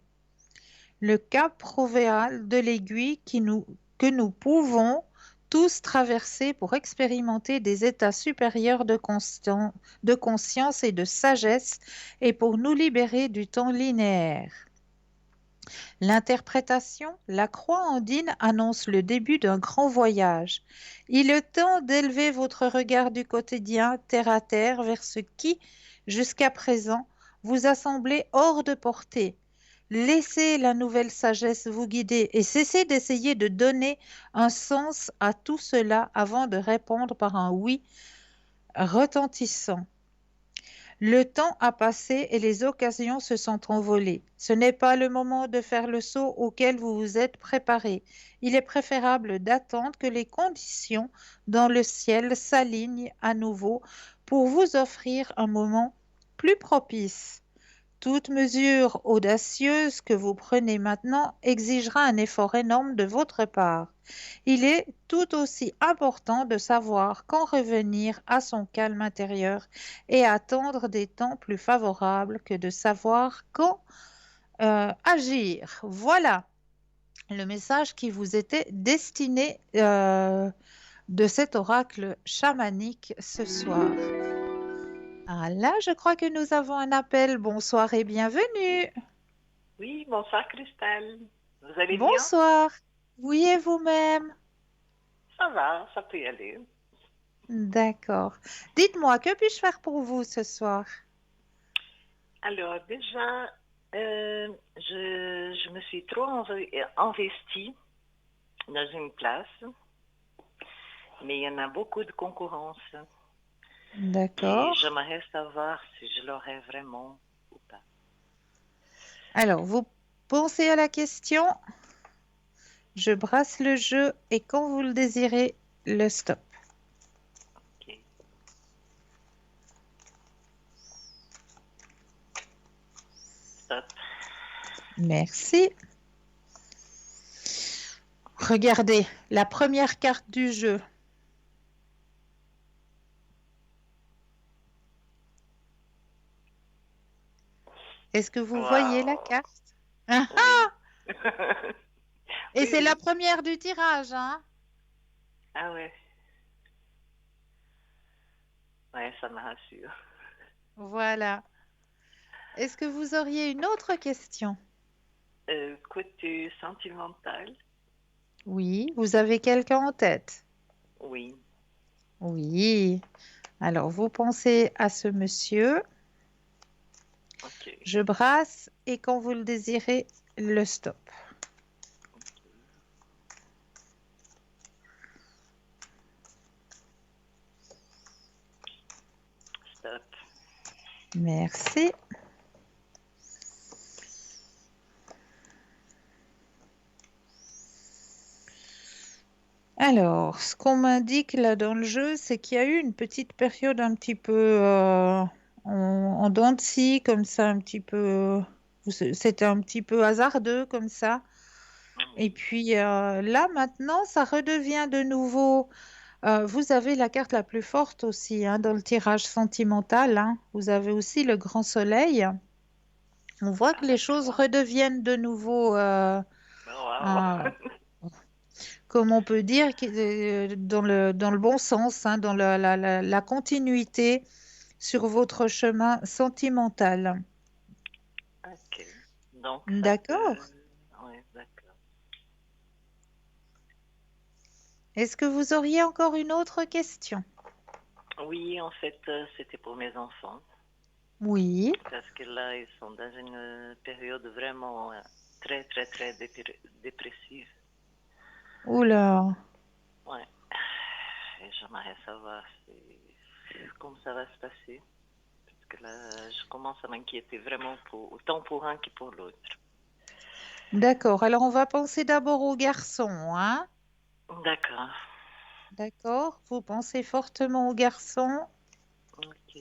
Le cap provéal de l'aiguille que nous pouvons tous traverser pour expérimenter des états supérieurs de conscience et de sagesse et pour nous libérer du temps linéaire. L'interprétation, la croix andine annonce le début d'un grand voyage. Il est temps d'élever votre regard du quotidien terre à terre vers ce qui, jusqu'à présent, vous a semblé hors de portée. Laissez la nouvelle sagesse vous guider et cessez d'essayer de donner un sens à tout cela avant de répondre par un oui retentissant. Le temps a passé et les occasions se sont envolées. Ce n'est pas le moment de faire le saut auquel vous vous êtes préparé. Il est préférable d'attendre que les conditions dans le ciel s'alignent à nouveau pour vous offrir un moment plus propice. Toute mesure audacieuse que vous prenez maintenant exigera un effort énorme de votre part. Il est tout aussi important de savoir quand revenir à son calme intérieur et attendre des temps plus favorables que de savoir quand agir. Voilà le message qui vous était destiné de cet oracle chamanique ce soir. Ah là, je crois que nous avons un appel. Bonsoir et bienvenue. Oui, bonsoir Christelle. Vous allez bien? Bonsoir. Oui, et vous-même? Ça va, ça peut y aller. D'accord. Dites-moi, que puis-je faire pour vous ce soir? Alors déjà, je me suis trop investie dans une place, mais il y en a beaucoup de concurrence. D'accord. Et j'aimerais savoir si je l'aurais vraiment ou pas. Alors, vous pensez à la question, je brasse le jeu et quand vous le désirez, le stop. Ok. Stop. Merci. Regardez, la première carte du jeu. Est-ce que vous voyez la carte? Ah, ah! Et Oui, c'est oui. la première du tirage, hein? Ah ouais. Ouais, ça me rassure. Voilà. Est-ce que vous auriez une autre question? Côté sentimental, Oui, vous avez quelqu'un en tête? oui. Oui. Alors, vous pensez à ce monsieur. Ok. Je brasse et quand vous le désirez, le stop. Stop. Merci. Alors, ce qu'on m'indique là dans le jeu, c'est qu'il y a eu une petite période un petit peu en dents de scie, comme ça, un petit peu. C'était un petit peu hasardeux comme ça. Et puis là, maintenant, ça redevient de nouveau. Vous avez la carte la plus forte aussi hein, dans le tirage sentimental. Hein. Vous avez aussi le grand soleil. On voit que les choses redeviennent de nouveau. Wow. Comme on peut dire, dans le bon sens, hein, dans la continuité sur votre chemin sentimental. Ok. Donc, D'accord. Oui, d'accord. Est-ce que vous auriez encore une autre question? Oui, en fait, c'était pour mes enfants. Oui. Parce que là, ils sont dans une période vraiment très, très, très dépressive. Oula. Ouais. Et j'aimerais savoir comment ça va se passer. Parce que là, je commence à m'inquiéter vraiment autant pour un que pour l'autre. D'accord. Alors, on va penser d'abord aux garçons, hein? D'accord. D'accord. Vous pensez fortement aux garçons. Ok.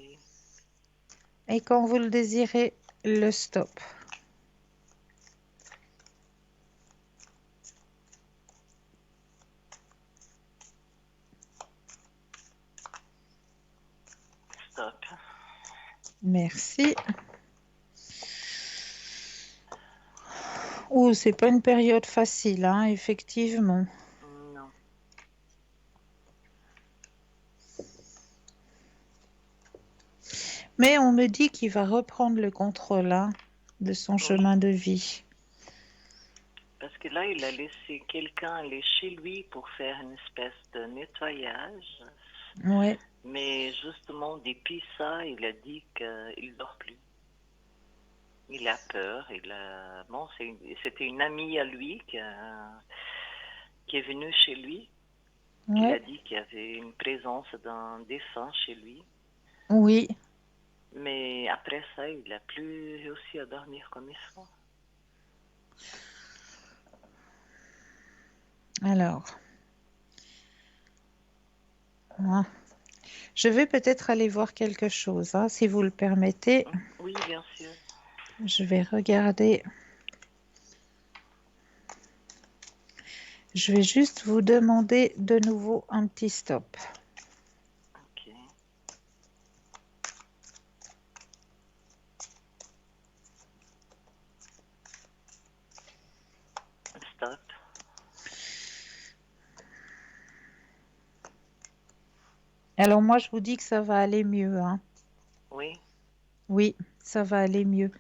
Et quand vous le désirez, le stop. Stop. Merci. Oh, c'est pas une période facile, hein, effectivement. Non. Mais on me dit qu'il va reprendre le contrôle hein, de son chemin de vie. Parce que là, il a laissé quelqu'un aller chez lui pour faire une espèce de nettoyage. Ouais. Mais justement, depuis ça, il a dit qu'il ne dort plus. Il a peur. Bon, c'était une amie à lui qui est venue chez lui. Ouais. Il a dit qu'il y avait une présence d'un défunt chez lui. Oui. Mais après ça, il n'a plus réussi à dormir comme il faut. Alors. Ah. Je vais peut-être aller voir quelque chose, hein, si vous le permettez. Oui, bien sûr. Je vais regarder. Je vais juste vous demander de nouveau un petit stop. Ok. Stop. Alors moi, je vous dis que ça va aller mieux. Hein. Oui. Oui, ça va aller mieux.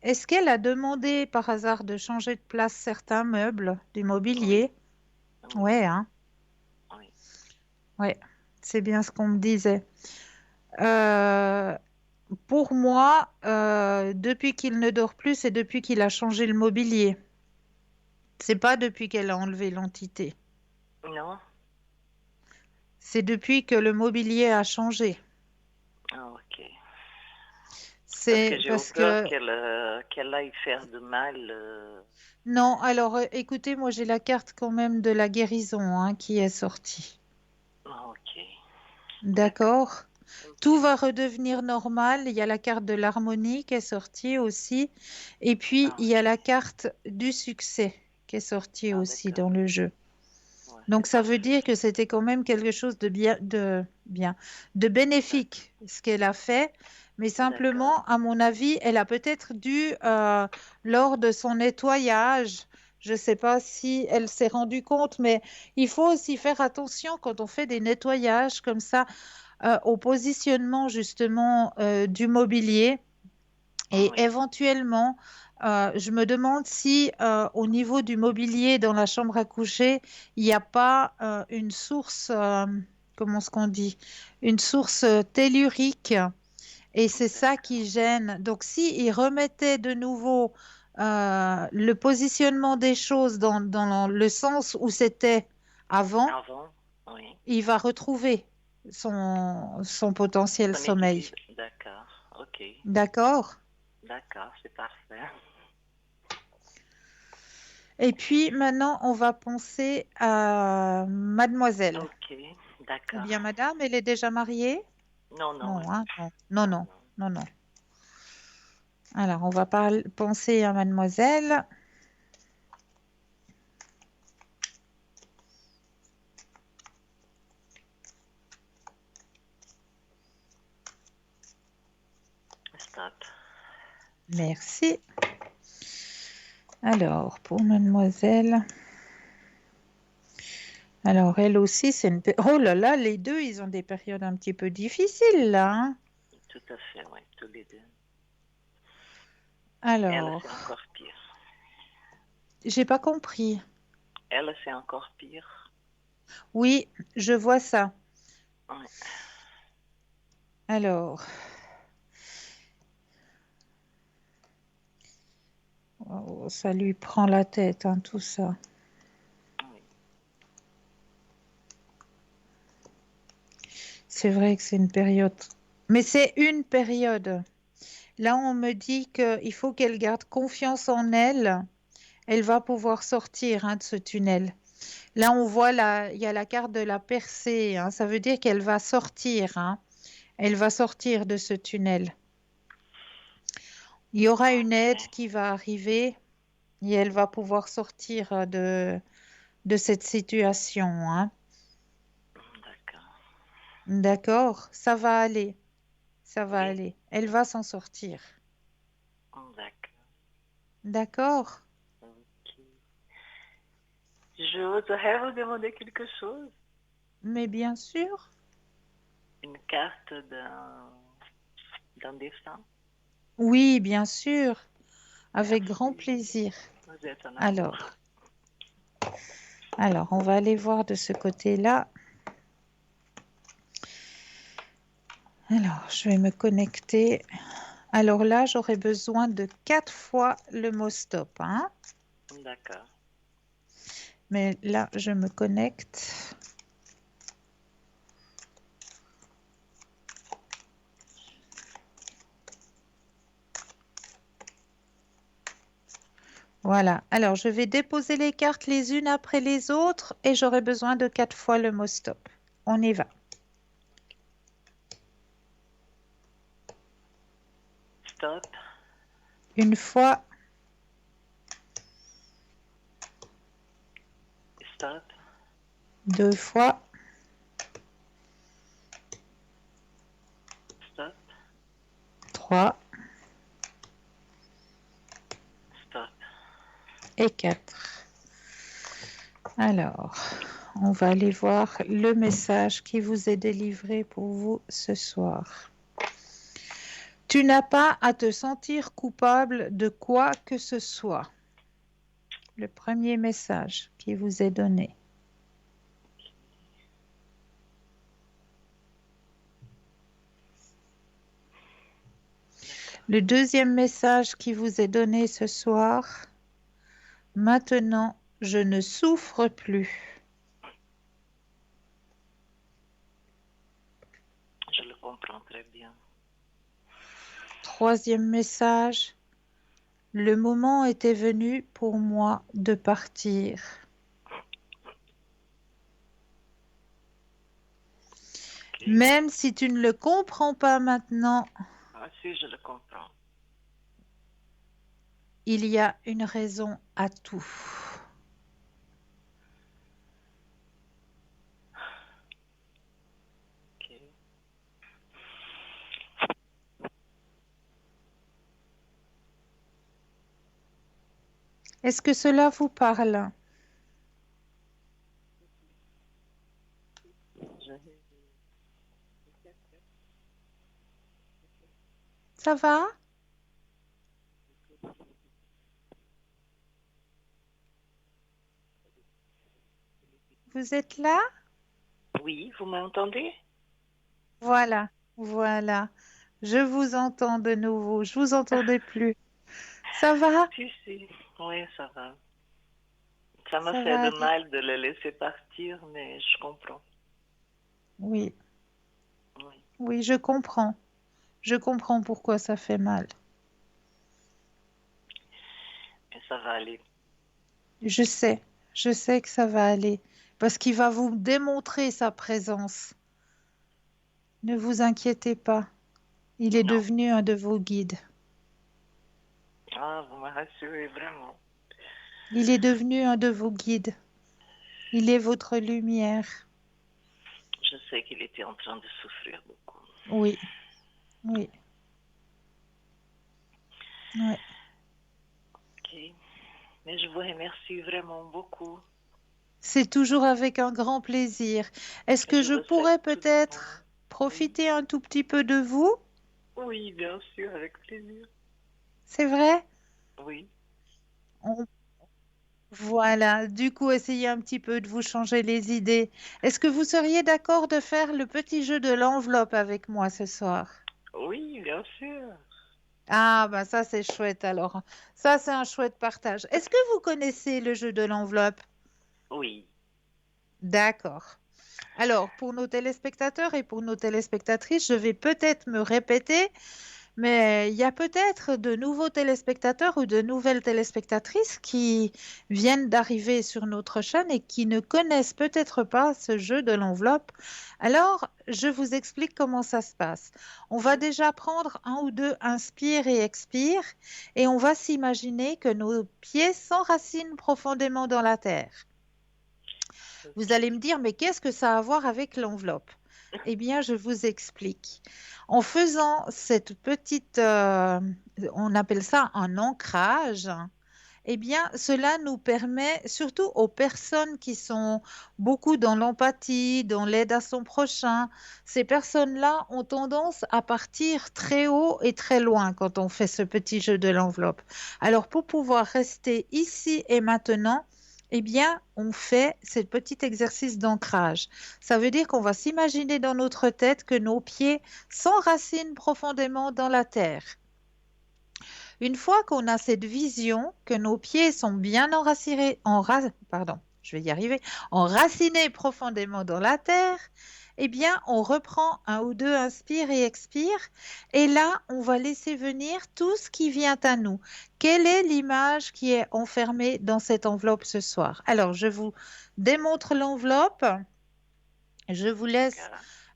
Est-ce qu'elle a demandé par hasard de changer de place certains meubles du mobilier? Oui. Ouais, hein. Oui. Ouais, c'est bien ce qu'on me disait. Pour moi, depuis qu'il ne dort plus, c'est depuis qu'il a changé le mobilier. C'est pas depuis qu'elle a enlevé l'entité. Non. C'est depuis que le mobilier a changé. Ah, ok. C'est Parce que j'ai eu peur qu'elle aille faire de mal. Non, alors écoutez, moi j'ai la carte quand même de la guérison hein, qui est sortie. Ah, ok. D'accord. Ok. Tout va redevenir normal. Il y a la carte de l'harmonie qui est sortie aussi. Et puis, il y a la carte du succès qui est sortie aussi dans le jeu. Ouais, Donc, ça veut parfait. dire que c'était quand même quelque chose de de bénéfique, ce qu'elle a fait. Mais simplement, à mon avis, elle a peut-être dû, lors de son nettoyage, je ne sais pas si elle s'est rendue compte, mais il faut aussi faire attention quand on fait des nettoyages comme ça au positionnement justement du mobilier. Et éventuellement, je me demande si au niveau du mobilier dans la chambre à coucher, il n'y a pas une source, comment est-ce qu'on dit, une source tellurique Et c'est ça qui gêne. Donc, si il remettait de nouveau le positionnement des choses dans le sens où c'était avant, Avant, oui. il va retrouver son potentiel Son sommeil. équilibre. D'accord, ok. D'accord? D'accord, c'est parfait. Et puis maintenant, on va penser à mademoiselle. Ok, Ou d'accord. bien madame, elle est déjà mariée? Non, non, Non, hein, non, non, non, non, non. non, non. Alors, on va penser à mademoiselle. Stop. Merci. Alors, pour mademoiselle. Alors, elle aussi, c'est une... Oh là là, les deux, ils ont des périodes un petit peu difficiles, là, hein. Tout à fait, oui, tous les deux. Elle, Alors, c'est encore pire. j'ai pas compris. Elle, c'est encore pire. Oui, je vois ça. Ouais. Alors, oh, ça lui prend la tête, hein, tout ça. Oui. C'est vrai que c'est une période. Mais c'est une période. Là, on me dit qu'il faut qu'elle garde confiance en elle. Elle va pouvoir sortir, hein, de ce tunnel. Là, on voit il y a la carte de la percée, hein. Ça veut dire qu'elle va sortir, hein. Elle va sortir de ce tunnel. Il y aura une aide Ok. qui va arriver et elle va pouvoir sortir de cette situation, hein. D'accord. D'accord? Ça va aller. Ça va Oui, aller. Elle va s'en sortir. d'accord. D'accord? Ok. Je voudrais vous demander quelque chose. Mais bien sûr. Une carte d'un dessin. Oui, bien sûr. Avec grand Merci. plaisir. Vous êtes un amour. Alors, on va aller voir de ce côté-là. Alors, je vais me connecter. Alors là, j'aurai besoin de 4 fois le mot stop, hein. D'accord. Mais là, je me connecte. Voilà. Alors, je vais déposer les cartes les unes après les autres et j'aurai besoin de 4 fois le mot stop. On y va. Stop. Une fois, Stop. 2 fois, Stop. 3 Stop. et 4. Alors, on va aller voir le message qui vous est délivré pour vous ce soir. Tu n'as pas à te sentir coupable de quoi que ce soit. Le premier message qui vous est donné. Le deuxième message qui vous est donné ce soir. Maintenant, je ne souffre plus. Je le comprends très bien. Troisième message. Le moment était venu pour moi de partir. Ok. Même si tu ne le comprends pas maintenant, Ah, si, je le comprends. il y a une raison à tout. Ok. Est-ce que cela vous parle? Je- Ça va? Vous êtes là? Oui, vous m'entendez? Voilà, voilà. Je vous entends de nouveau. Je vous entendais plus. Ça va? Si, si. Oui, ça va. Ça m'a Ça fait va de aller? mal de le laisser partir, mais je comprends. Oui, Oui, oui, je comprends. Je comprends pourquoi ça fait mal. mais ça va aller. Je sais que ça va aller. Parce qu'il va vous démontrer sa présence. Ne vous inquiétez pas. Il est Non. devenu un de vos guides. Ah, vous me rassurez vraiment. Il est devenu un de vos guides. Il est votre lumière. Je sais qu'il était en train de souffrir beaucoup. Oui, oui, oui. Ok. Mais je vous remercie vraiment beaucoup. C'est toujours avec un grand plaisir. Est-ce que Je je vous souhaite pourrais tout le peut-être bon. Oui. profiter un tout petit peu de vous? Oui, bien sûr, avec plaisir. C'est vrai? Oui. On- Voilà, du coup, essayez un petit peu de vous changer les idées. Est-ce que vous seriez d'accord de faire le petit jeu de l'enveloppe avec moi ce soir? Oui, bien sûr. Ah, bah ça c'est chouette alors. Ça c'est un chouette partage. Est-ce que vous connaissez le jeu de l'enveloppe? Oui. D'accord. Alors, pour nos téléspectateurs et pour nos téléspectatrices, je vais peut-être me répéter, mais il y a peut-être de nouveaux téléspectateurs ou de nouvelles téléspectatrices qui viennent d'arriver sur notre chaîne et qui ne connaissent peut-être pas ce jeu de l'enveloppe. Alors, je vous explique comment ça se passe. On va déjà prendre un ou deux inspire et expire et on va s'imaginer que nos pieds s'enracinent profondément dans la terre. Vous allez me dire, mais qu'est-ce que ça a à voir avec l'enveloppe? Eh bien, je vous explique. En faisant cette petite, on appelle ça un ancrage, eh bien, cela nous permet, surtout aux personnes qui sont beaucoup dans l'empathie, dans l'aide à son prochain, ces personnes-là ont tendance à partir très haut et très loin quand on fait ce petit jeu de l'enveloppe. Alors, pour pouvoir rester ici et maintenant, eh bien, on fait ce petit exercice d'ancrage. Ça veut dire qu'on va s'imaginer dans notre tête que nos pieds s'enracinent profondément dans la terre. Une fois qu'on a cette vision, que nos pieds sont bien enracinés, pardon, je vais y arriver, enracinés profondément dans la terre, eh bien, on reprend un ou deux inspire et expire. Et là, on va laisser venir tout ce qui vient à nous. Quelle est l'image qui est enfermée dans cette enveloppe ce soir? Alors, je vous démontre l'enveloppe. Je vous laisse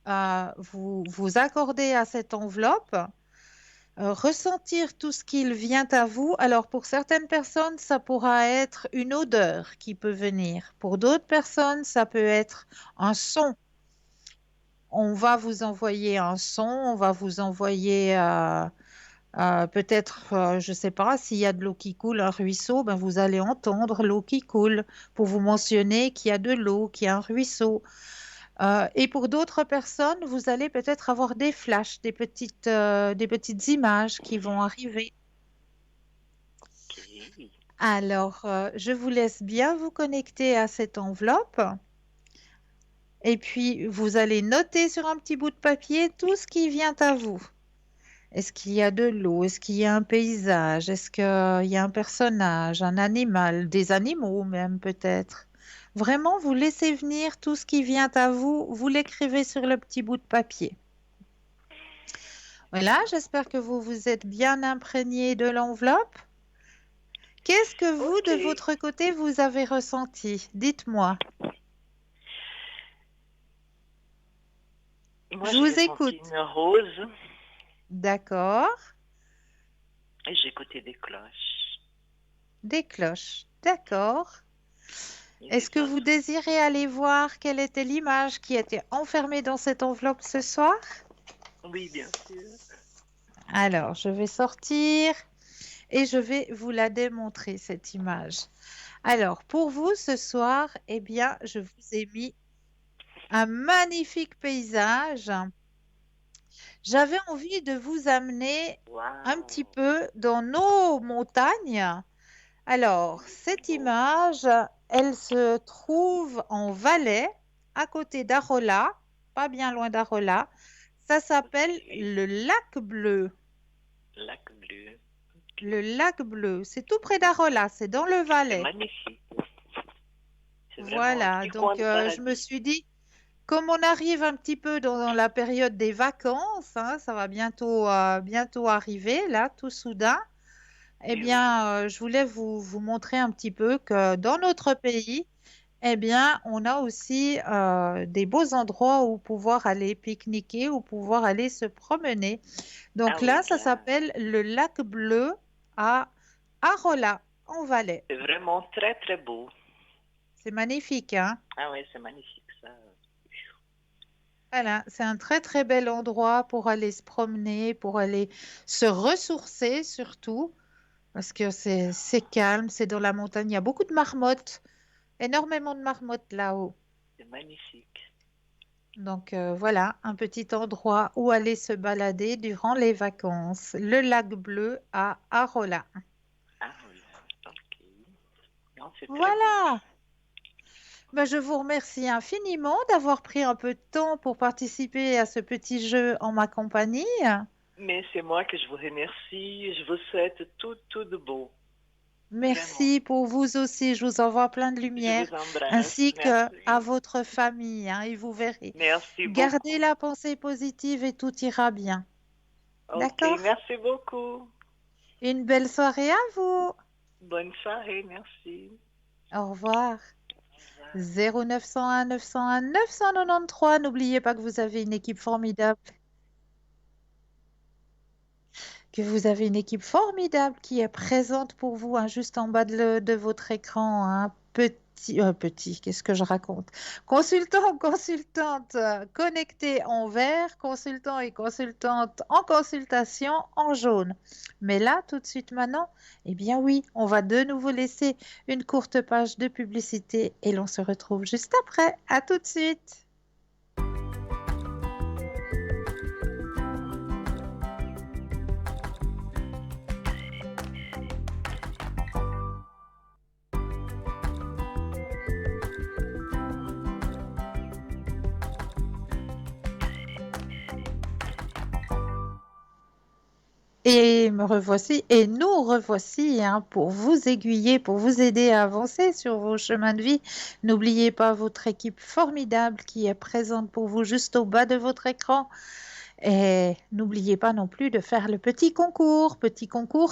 vous accorder à cette enveloppe. Ressentir tout ce qu'il vient à vous. Alors, pour certaines personnes, ça pourra être une odeur qui peut venir. Pour d'autres personnes, ça peut être un son. On va vous envoyer un son, on va vous envoyer peut-être, je ne sais pas, s'il y a de l'eau qui coule, un ruisseau, ben vous allez entendre l'eau qui coule pour vous mentionner qu'il y a de l'eau, qu'il y a un ruisseau. Et pour d'autres personnes, vous allez peut-être avoir des flashs, des petites images qui vont arriver. Ok. Alors, je vous laisse bien vous connecter à cette enveloppe. Et puis, vous allez noter sur un petit bout de papier tout ce qui vient à vous. Est-ce qu'il y a de l'eau? Est-ce qu'il y a un paysage? Est-ce qu'il y a un personnage, un animal, des animaux même peut-être? Vraiment, vous laissez venir tout ce qui vient à vous, vous l'écrivez sur le petit bout de papier. Voilà, j'espère que vous vous êtes bien imprégné de l'enveloppe. Qu'est-ce que vous, de Ok. votre côté, vous avez ressenti? Dites-moi. Moi, Je j'ai vous ressenti écoute. une rose D'accord. et j'ai écouté des cloches. Des cloches. D'accord. Et Est-ce que des vous oiseaux. désirez aller voir quelle était l'image qui était enfermée dans cette enveloppe ce soir? Oui, bien sûr. Alors, je vais sortir et je vais vous la démontrer, cette image. Alors, pour vous, ce soir, eh bien, je vous ai mis un magnifique paysage. J'avais envie de vous amener un petit Waouh. peu dans nos montagnes. Alors, cette image, elle se trouve en Valais, à côté d'Arola, pas bien loin d'Arola. Ça s'appelle le lac bleu. Lac bleu. Le lac bleu, c'est tout près d'Arola, c'est dans le C'est Valais. magnifique. C'est vraiment un Voilà, petit coin donc de je me paradis. suis dit, comme on arrive un petit peu dans la période des vacances, hein, ça va bientôt arriver, là, tout soudain, eh Et oui, bien, je voulais vous montrer un petit peu que dans notre pays, eh bien, on a aussi des beaux endroits où pouvoir aller pique-niquer, où pouvoir aller se promener. ah Donc là, oui, ça là, s'appelle le lac bleu à Arola, en Valais. c'est vraiment très très beau. C'est magnifique, hein? Ah oui, c'est magnifique ça. Voilà, c'est un très très bel endroit pour aller se promener, pour aller se ressourcer surtout, parce que c'est calme, c'est dans la montagne. Il y a beaucoup de marmottes, énormément de marmottes là-haut. C'est magnifique. Donc voilà, un petit endroit où aller se balader durant les vacances. Le lac bleu à Arola. Ah oui, ok. Non, c'est très beau. Voilà. Ben, je vous remercie infiniment d'avoir pris un peu de temps pour participer à ce petit jeu en ma compagnie. Mais c'est moi que je vous remercie. Je vous souhaite tout de beau. Vraiment. Merci pour vous aussi. Je vous envoie plein de Je lumière, vous embrasse. ainsi que à Merci. votre famille, hein, et vous verrez. Merci Gardez beaucoup. la pensée positive et tout ira bien. Ok, D'accord? merci beaucoup. Une belle soirée à vous. Bonne soirée, merci. Au revoir. Au revoir. 0901 901 993. N'oubliez pas que vous avez une équipe formidable. Que vous avez une équipe formidable qui est présente pour vous, hein, juste en bas de votre écran. Hein. Petit, qu'est-ce que je raconte? Consultant ou consultante connectés en vert, consultant et consultante en consultation en jaune. Mais là, tout de suite maintenant, eh bien oui, on va de nouveau laisser une courte page de publicité et l'on se retrouve juste après. À tout de suite. Et me revoici, et nous revoici, hein, pour vous aiguiller, pour vous aider à avancer sur vos chemins de vie. N'oubliez pas votre équipe formidable qui est présente pour vous juste au bas de votre écran. Et n'oubliez pas non plus de faire le petit concours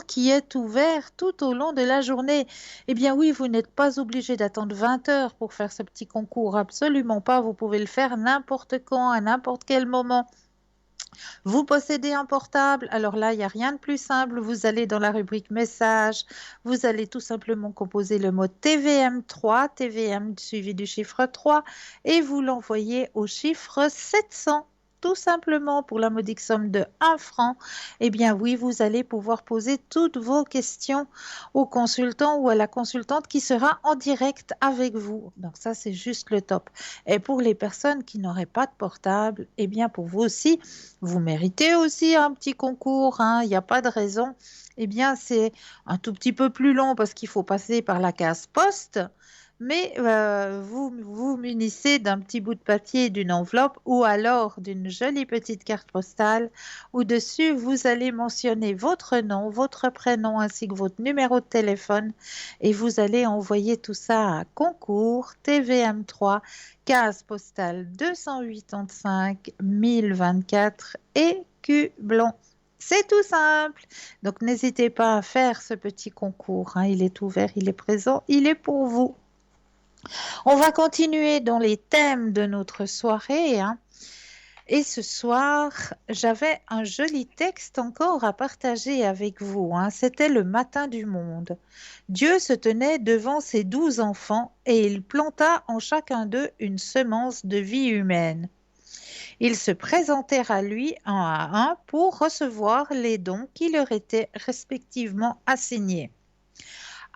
qui est ouvert tout au long de la journée. Eh bien oui, vous n'êtes pas obligé d'attendre 20 heures pour faire ce petit concours, absolument pas. Vous pouvez le faire n'importe quand, à n'importe quel moment. Vous possédez un portable, alors là, il n'y a rien de plus simple. Vous allez dans la rubrique messages, vous allez tout simplement composer le mot TVM3, TVM suivi du chiffre 3, et vous l'envoyez au chiffre 700. Tout simplement pour la modique somme de 1 franc, eh bien oui, vous allez pouvoir poser toutes vos questions au consultant ou à la consultante qui sera en direct avec vous. Donc ça, c'est juste le top. Et pour les personnes qui n'auraient pas de portable, eh bien pour vous aussi, vous méritez aussi un petit concours, hein, il n'y a pas de raison. Eh bien, c'est un tout petit peu plus long parce qu'il faut passer par la case poste, mais vous vous munissez d'un petit bout de papier, d'une enveloppe ou alors d'une jolie petite carte postale où dessus vous allez mentionner votre nom, votre prénom ainsi que votre numéro de téléphone et vous allez envoyer tout ça à concours TVM3 case postale 285 1024 Écublon. C'est tout simple. Donc n'hésitez pas à faire ce petit concours, hein. Il est ouvert, il est présent, il est pour vous. On va continuer dans les thèmes de notre soirée, hein. Et ce soir, j'avais un joli texte encore à partager avec vous, hein. C'était le matin du monde. Dieu se tenait devant ses 12 enfants et il planta en chacun d'eux une semence de vie humaine. Ils se présentèrent à lui un à un pour recevoir les dons qui leur étaient respectivement assignés.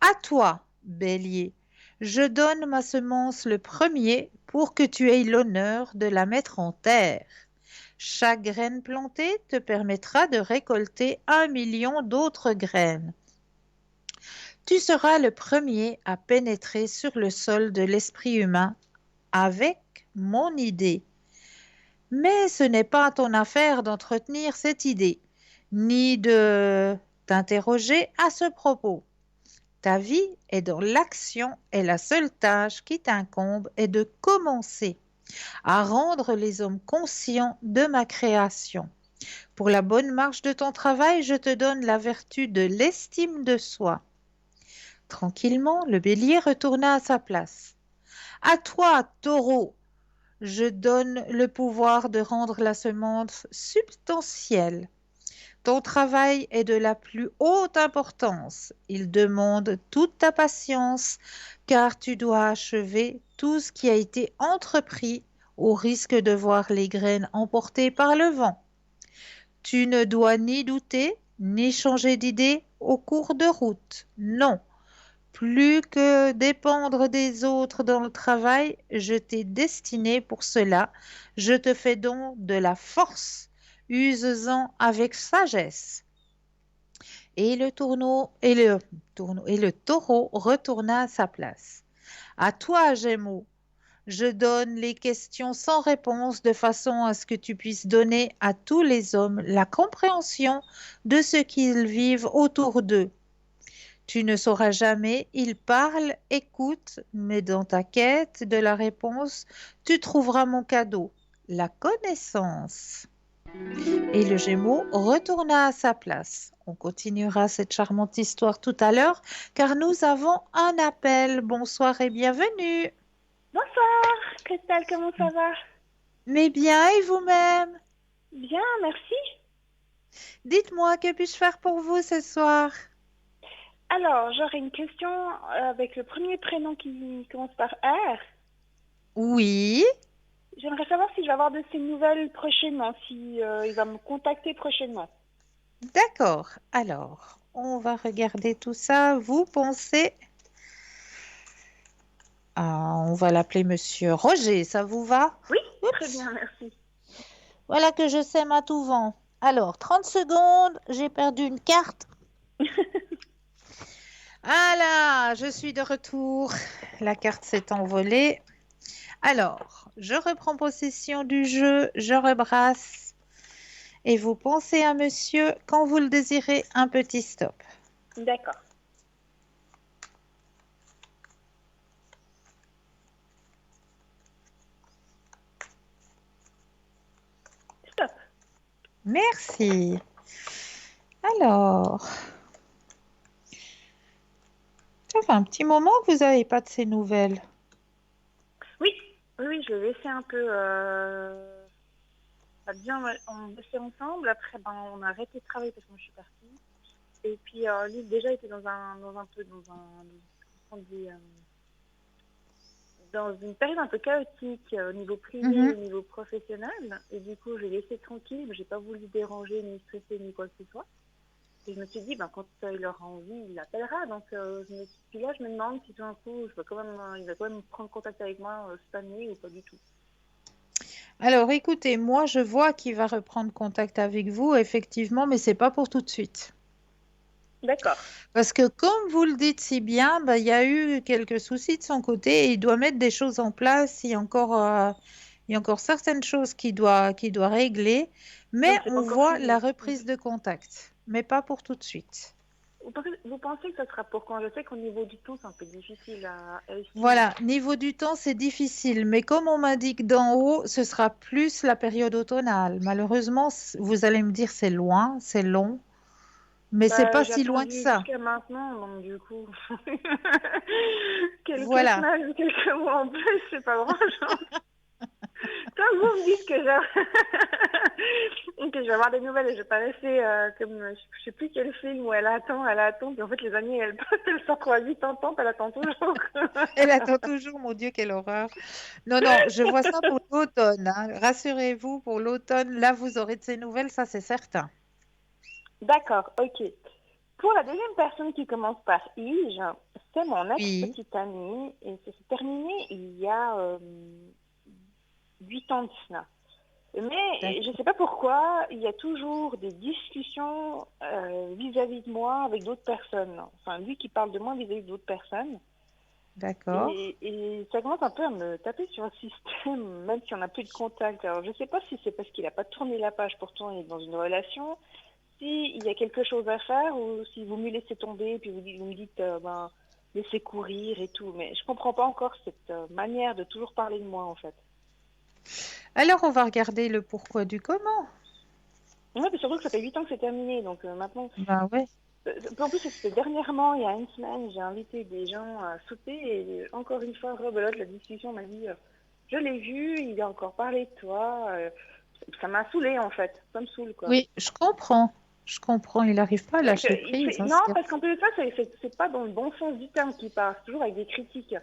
À toi, Bélier, je donne ma semence le premier pour que tu aies l'honneur de la mettre en terre. Chaque graine plantée te permettra de récolter 1 million d'autres graines. Tu seras le premier à pénétrer sur le sol de l'esprit humain avec mon idée. Mais ce n'est pas ton affaire d'entretenir cette idée, ni de t'interroger à ce propos. Ta vie est dans l'action et la seule tâche qui t'incombe est de commencer à rendre les hommes conscients de ma création. Pour la bonne marche de ton travail, je te donne la vertu de l'estime de soi. Tranquillement, le bélier retourna à sa place. À toi, taureau, je donne le pouvoir de rendre la semence substantielle. Ton travail est de la plus haute importance. Il demande toute ta patience, car tu dois achever tout ce qui a été entrepris au risque de voir les graines emportées par le vent. Tu ne dois ni douter, ni changer d'idée au cours de route. Non, plus que dépendre des autres dans le travail, je t'ai destiné pour cela. Je te fais don de la force. Use-en avec sagesse. Et le taureau retourna à sa place. À toi, Gémeaux, je donne les questions sans réponse de façon à ce que tu puisses donner à tous les hommes la compréhension de ce qu'ils vivent autour d'eux. Tu ne sauras jamais, ils parlent, écoutent, mais dans ta quête de la réponse, tu trouveras mon cadeau, la connaissance. Et le Gémeau retourna à sa place. On continuera cette charmante histoire tout à l'heure, car nous avons un appel. Bonsoir et bienvenue. Bonsoir, Christelle, comment ça va? Mais bien, et vous-même? Bien, merci. Dites-moi, que puis-je faire pour vous ce soir? Alors, j'aurais une question avec le premier prénom qui commence par R. Oui. J'aimerais savoir si je vais avoir de ses nouvelles prochainement, si il va me contacter prochainement. D'accord. Alors, on va regarder tout ça. Vous pensez... Ah, on va l'appeler Monsieur Roger, ça vous va? Oui, Oups. très bien, merci. Voilà que je sème à tout vent. Alors, 30 secondes, j'ai perdu une carte. Ah là, je suis de retour. La carte s'est envolée. Alors, je reprends possession du jeu, je rebrasse. Et vous pensez à monsieur quand vous le désirez, un petit stop. D'accord. Stop. Merci. Alors, ça fait un petit moment que vous n'avez pas de ces nouvelles. Oui, je l'ai laissé un peu bien, on bossait ensemble. Après, on a arrêté de travailler parce que moi je suis partie. Et puis lui déjà était dans une période un peu chaotique au niveau privé, au niveau professionnel. Et du coup, je l'ai laissé tranquille. Mais j'ai pas voulu déranger, ni stresser, ni quoi que ce soit. Et je me suis dit, quand il aura envie, il l'appellera. Donc, puis là, je me demande si tout d'un coup, il va quand même prendre contact avec moi cette année ou pas du tout. Alors, écoutez, moi, je vois qu'il va reprendre contact avec vous, effectivement, mais c'est pas pour tout de suite. D'accord. Parce que comme vous le dites si bien, il y a eu quelques soucis de son côté et il doit mettre des choses en place. Il y a encore certaines choses qu'il doit régler, mais Donc, c'est pas on encore voit fini. la reprise de contact, mais pas pour tout de suite. Vous pensez que ça sera pour quand? Je sais qu'au niveau du temps, c'est un peu difficile à estimer. Voilà, niveau du temps, c'est difficile, mais comme on m'indique d'en haut, ce sera plus la période automnale. Malheureusement, vous allez me dire c'est loin, c'est long, mais c'est pas si loin que ça. Jusqu'à maintenant, donc du coup, quelques Voilà. semaines, quelques mois en plus, c'est pas grand-chose. Quand vous me dites que je vais avoir des nouvelles et je vais pas rester comme, je sais plus quel film où elle attend, puis en fait les années elles passent, elle sort quoi, 8 ans, elle attend toujours. Elle attend toujours, mon Dieu, quelle horreur. Non, je vois ça pour l'automne, hein. Rassurez-vous, pour l'automne, là, vous aurez de ces nouvelles, ça c'est certain. D'accord, ok. Pour la deuxième personne qui commence par Ige, c'est mon ex-petite amie et ça s'est terminé il y a 8 ans de cela. Mais je ne sais pas pourquoi, il y a toujours des discussions vis-à-vis de moi avec d'autres personnes. Enfin, lui qui parle de moi vis-à-vis d'autres personnes. D'accord. Et ça commence un peu à me taper sur le système, même si on n'a plus de contact. Alors, je ne sais pas si c'est parce qu'il n'a pas tourné la page, pourtant il est dans une relation, s'il y a quelque chose à faire, ou si vous me laissez tomber, puis vous me dites, laissez courir et tout. Mais je ne comprends pas encore cette manière de toujours parler de moi, en fait. Alors, on va regarder le pourquoi du comment. Ouais, mais surtout que ça fait 8 ans que c'est terminé, donc maintenant... Bah ouais. En plus, c'était dernièrement, il y a une semaine, j'ai invité des gens à souper et encore une fois, rebelote, la discussion m'a dit je l'ai vu, il a encore parlé de toi. Ça m'a saoulée en fait, ça me saoule quoi. Oui, je comprends. Je comprends. Il n'arrive pas à Parce que lâcher prise. Hein, non, c'est- parce qu'en plus de ça, c'est pas dans le bon sens du terme qu'il part, c'est toujours avec des critiques.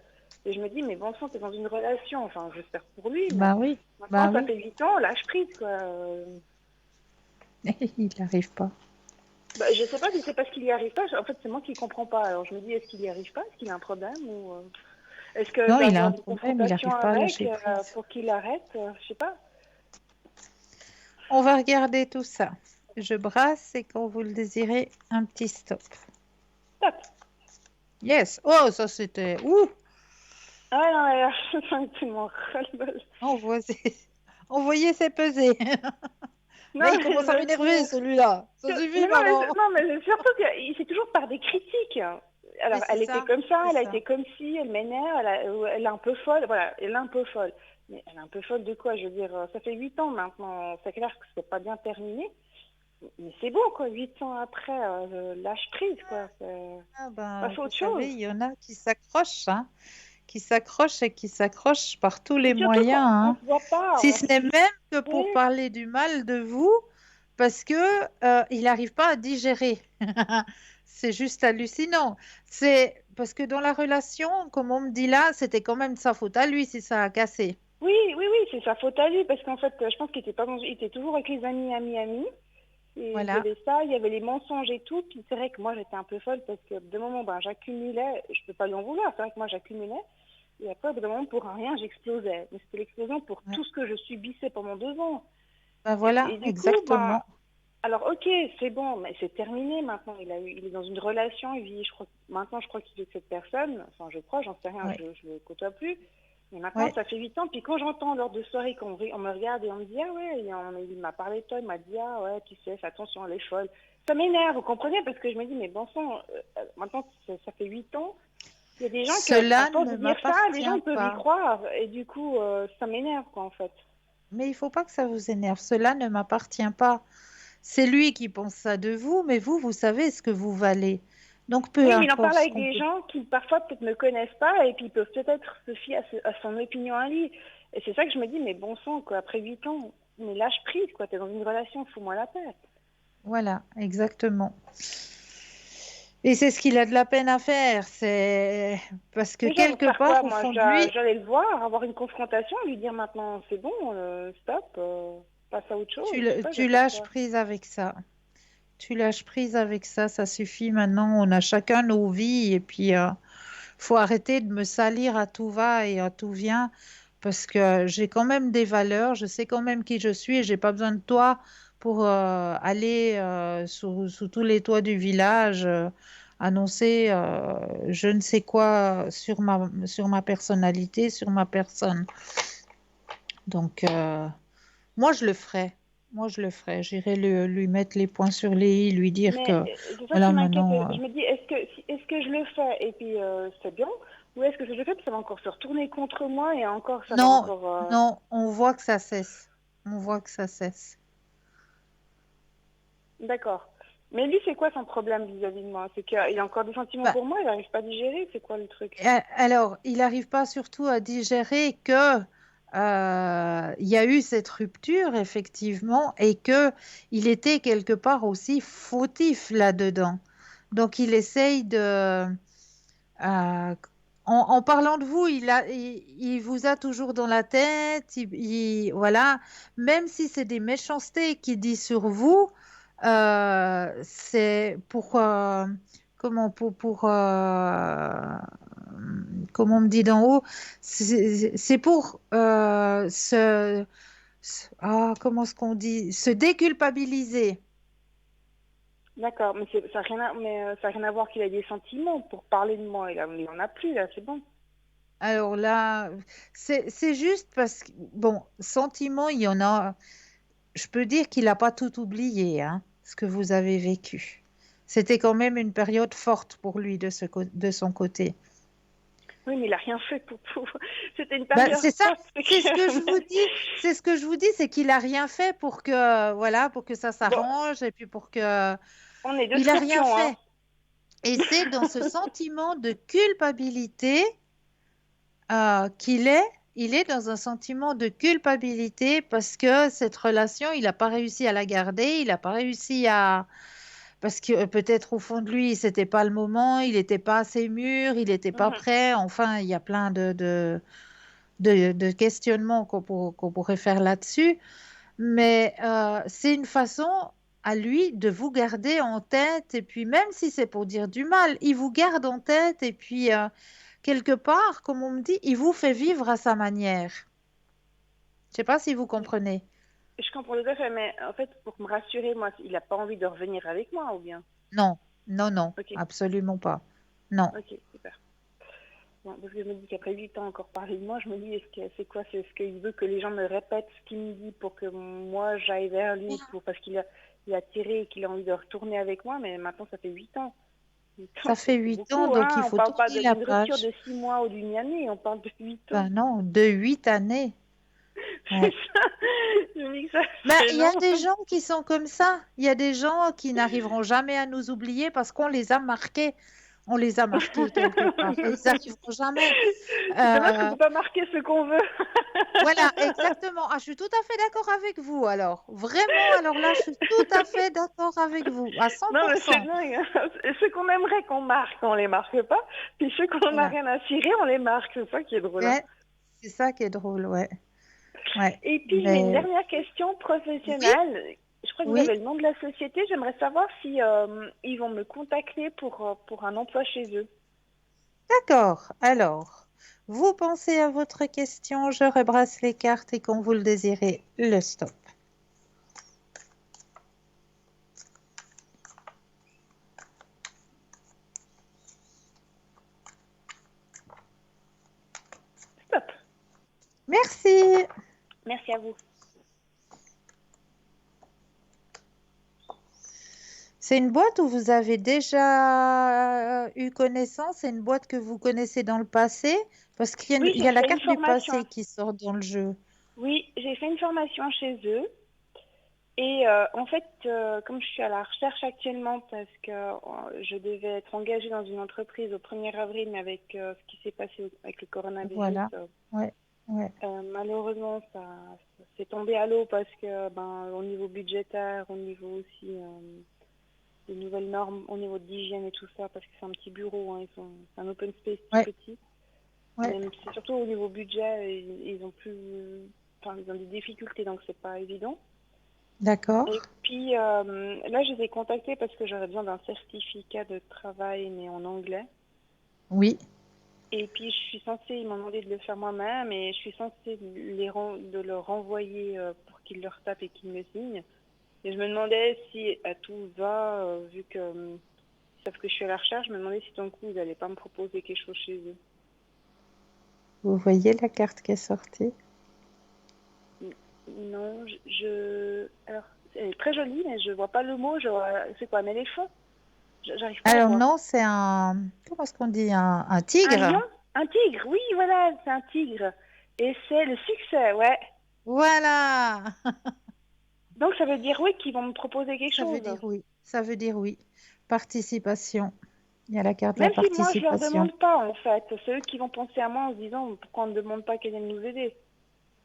Et je me dis, mais bon sang, t'es dans une relation, enfin, j'espère pour lui, mais Bah oui. maintenant, Bah ça fait 8 ans, lâche prise quoi. oui. Il n'arrive pas. Bah, je sais pas si c'est parce qu'il y arrive pas, en fait, c'est moi qui comprends pas. Alors je me dis, est-ce qu'il y arrive pas, est-ce qu'il a un problème ou est-ce que Non, je dois il a avoir un une problème. Il confrontation n'arrive pas à avec lâcher prise. pour qu'il arrête, je sais pas. On va regarder tout ça. Je brasse et quand vous le désirez, un petit stop. Stop. Yes. Oh, ça c'était. Ouh. Ah non, mais c'est mon ras-le-bol. Envoyez ses pesées. Non, Là, il commence à je m'énerver sais. celui-là. Ça suffit, Mais non, maman. non, mais c'est surtout que c'est toujours par des critiques. Alors, Mais c'est elle était ça, comme ça, c'est elle a ça. été comme ci, elle m'énerve, elle est un peu folle, voilà, elle est un peu folle. Mais elle est un peu folle de quoi? Je veux dire, ça fait 8 ans maintenant, c'est clair que c'est pas bien terminé. Mais c'est bon, quoi, 8 ans après, lâche prise, quoi. Ah ben, Passe à vous autre chose. savez, il y en a qui s'accrochent, hein, qui s'accrochent et qui s'accrochent par tous les Et surtout moyens, qu'on hein. se voit pas. Si ce n'est même que pour Oui. parler du mal de vous, parce que il n'arrive pas à digérer. C'est juste hallucinant. C'est parce que dans la relation, comme on me dit là, c'était quand même de sa faute à lui si ça a cassé. Oui, oui, oui, c'est sa faute à lui, parce qu'en fait, je pense qu'il était pas il était toujours avec les amis. Et il y Voilà. avait ça, il y avait les mensonges et tout. Puis c'est vrai que moi, j'étais un peu folle parce que de moment, ben, j'accumulais, je peux pas lui en vouloir, c'est vrai que moi, j'accumulais. Et après, de moment, pour rien, j'explosais. Mais c'était l'explosion pour tout ce que je subissais pendant 2 ans. Ben voilà, Et du coup, exactement. alors ok, c'est bon, mais c'est terminé maintenant. Il est dans une relation, il vit, maintenant, je crois qu'il est avec cette personne. Enfin, j'en sais rien, Ouais. je le côtoie plus. Mais maintenant, Ouais. ça fait 8 ans. Puis quand j'entends lors de soirée, on me regarde et on me dit, ah ouais, il m'a parlé de toi, il m'a dit, ah ouais, tu sais, fais attention, elle est folle. Ça m'énerve, vous comprenez? Parce que je me dis, mais bon sang, maintenant, ça fait 8 ans. Il y a des gens qui, Cela à force ne de dire ça, les gens m'appartient peuvent y pas. croire. Et du coup, ça m'énerve, quoi, en fait. Mais il faut pas que ça vous énerve. Cela ne m'appartient pas. C'est lui qui pense ça de vous, mais vous savez ce que vous valez. Donc peu Oui, mais il en importe parle ce avec qu'on des peut. gens qui parfois peut-être ne connaissent pas et puis peuvent peut-être se fier à son opinion à lui. Et c'est ça que je me dis, mais bon sang, quoi, après 8 ans, mais lâche prise, quoi, t'es dans une relation, fous-moi la paix. Voilà, exactement. Et c'est ce qu'il a de la peine à faire. C'est parce que Mais j'allais quelque faire part, quoi, au moi? fond de lui, J'allais le voir, avoir une confrontation, lui dire maintenant, c'est bon, stop, passe à autre chose, je sais pas, je tu vais faire lâches quoi. prise avec ça. Tu lâches prise avec ça, ça suffit maintenant. On a chacun nos vies et puis faut arrêter de me salir à tout va et à tout vient parce que j'ai quand même des valeurs, je sais quand même qui je suis et j'ai pas besoin de toi pour aller sous tous les toits du village annoncer je ne sais quoi sur ma personnalité, sur ma personne. Donc moi je le ferai. Moi, je le ferai. J'irai lui mettre les points sur les i, lui dire Mais que, c'est ça qui voilà, m'inquiète. maintenant, Je me dis, est-ce que je le fais et puis c'est bien, ou est-ce que je le fais puis ça va encore se retourner contre moi et encore ça va non, encore. non, on voit que ça cesse. On voit que ça cesse. D'accord. Mais lui, c'est quoi son problème vis-à-vis de moi? C'est qu'il a encore des sentiments Bah, pour moi, il n'arrive pas à digérer, c'est quoi le truc? alors, il n'arrive pas surtout à digérer que il y a eu cette rupture, effectivement, et que il était quelque part aussi fautif là-dedans. Donc, il essaye de... en parlant de vous, il vous a toujours dans la tête, voilà, même si c'est des méchancetés qu'il dit sur vous, c'est comme on me dit d'en haut, c'est pour comment est-ce qu'on dit, se déculpabiliser. D'accord, mais ça n'a rien à voir qu'il a des sentiments pour parler de moi. Il en a plus, là, c'est bon. Alors là, c'est juste parce que, bon, sentiments, il y en a. Je peux dire qu'il n'a pas tout oublié, hein, ce que vous avez vécu. C'était quand même une période forte pour lui de son côté. Oui, mais il a rien fait pour... C'était une Ben, période c'est ça, forte. c'est ce que je vous dis. C'est ce que je vous dis, c'est qu'il a rien fait pour que, voilà, pour que ça Bon, s'arrange et puis pour que. on est deux Il a rien scorpions, hein. fait. Et c'est dans ce sentiment de culpabilité qu'il est. Il est dans un sentiment de culpabilité parce que cette relation, il n'a pas réussi à la garder, il n'a pas réussi à. Parce que peut-être au fond de lui, c'était pas le moment, il n'était pas assez mûr, il n'était pas Mhm. prêt. Enfin, il y a plein de questionnements qu'on pourrait faire là-dessus. Mais c'est une façon à lui de vous garder en tête. Et puis, même si c'est pour dire du mal, il vous garde en tête. Et puis, quelque part, comme on me dit, il vous fait vivre à sa manière. Je ne sais pas si vous comprenez. Je comprends tout à fait, mais en fait, pour me rassurer, moi, il n'a pas envie de revenir avec moi, ou bien? Non, non, non, Ok, absolument pas. Non. ok, super. Bon, parce que je me dis qu'après 8 ans encore parler de moi, je me dis, c'est quoi? C'est ce qu'il veut que les gens me répètent ce qu'il me dit pour que moi j'aille vers lui, parce il a tiré et qu'il a envie de retourner avec moi, mais maintenant ça fait 8 ans. 8 ans, Ça fait c'est 8 ans, beaucoup, donc il hein. On faut parle pas tourner la d'une rupture page. de 6 mois ou d'une année, on parle de 8 ans. Ben non, de 8 années. C'est Ouais. ça. Je me dis que ça Ben, fait il y a long. des gens qui sont comme ça. Il y a des gens qui n'arriveront jamais à nous oublier parce qu'on les a marqués. On les a marqués quelque part. Et ils n'arriveront jamais. C'est dommage qu'on ne Euh, peut pas marquer ce qu'on veut. voilà, exactement. Ah, je suis tout à fait d'accord avec vous, alors. Vraiment, alors là, je suis tout à fait d'accord avec vous, à Non, mais c'est 100%. dingue, hein. Ceux qu'on aimerait qu'on marque, on les marque pas. Puis ceux qu'on n'a Voilà. rien à cirer, on les marque. C'est ça qui est drôle, hein. Ouais, c'est ça qui est drôle, ouais. Ouais. Et puis, j'ai une Mais dernière question oui, professionnelle. Je crois que vous oui, avez le nom de la société. J'aimerais savoir si ils vont me contacter pour un emploi chez eux. d'accord. Alors, vous pensez à votre question, je rebrasse les cartes et quand vous le désirez, le stop. Stop. Merci. Merci à vous. C'est une boîte où vous avez déjà eu connaissance, c'est une boîte que vous connaissez dans le passé, parce Oui, il y j'ai a la fait une carte du formation. passé qui sort dans le jeu. Oui, j'ai fait une formation chez eux. Et en fait, comme je suis à la recherche actuellement parce que je devais être engagée dans une entreprise au 1er avril, mais avec ce qui s'est passé avec le coronavirus, Voilà. Ouais, ouais. malheureusement, ça s'est tombé à l'eau parce que, au niveau budgétaire, au niveau aussi des nouvelles normes, au niveau d'hygiène et tout ça, parce que c'est un petit bureau, hein, c'est un open space tout Ouais, petit. ouais. Mais c'est surtout au niveau budget, ils ont ils ont des difficultés, donc c'est pas évident. D'accord. Et puis là, je les ai contactés parce que j'aurais besoin d'un certificat de travail, mais en anglais. Oui, Et puis ils m'ont demandé de le faire moi-même, et je suis censée de leur renvoyer pour qu'ils le retapent et qu'ils me signent. Et je me demandais si à tout va, vu que ils savent que je suis à la recherche, je me demandais si d'un coup ils n'allaient pas me proposer quelque chose chez eux. vous voyez la carte qui est sortie. Non, alors, elle est très jolie, mais je vois pas le mot. C'est quoi, un éléphant? J'arrive pas à Alors voir. non, c'est un, comment est-ce qu'on dit, un Un tigre? lion? Un tigre, oui, voilà, c'est un tigre. Et c'est le succès, ouais. Voilà. Donc ça veut dire oui qu'ils vont me proposer quelque Ça veut chose. dire oui. Ça veut dire oui. Participation. Il y a la carte de la Même si moi je leur participation. demande pas, en fait. C'est eux qui vont penser à moi en se disant pourquoi on ne demande pas qu'elle vienne nous aider.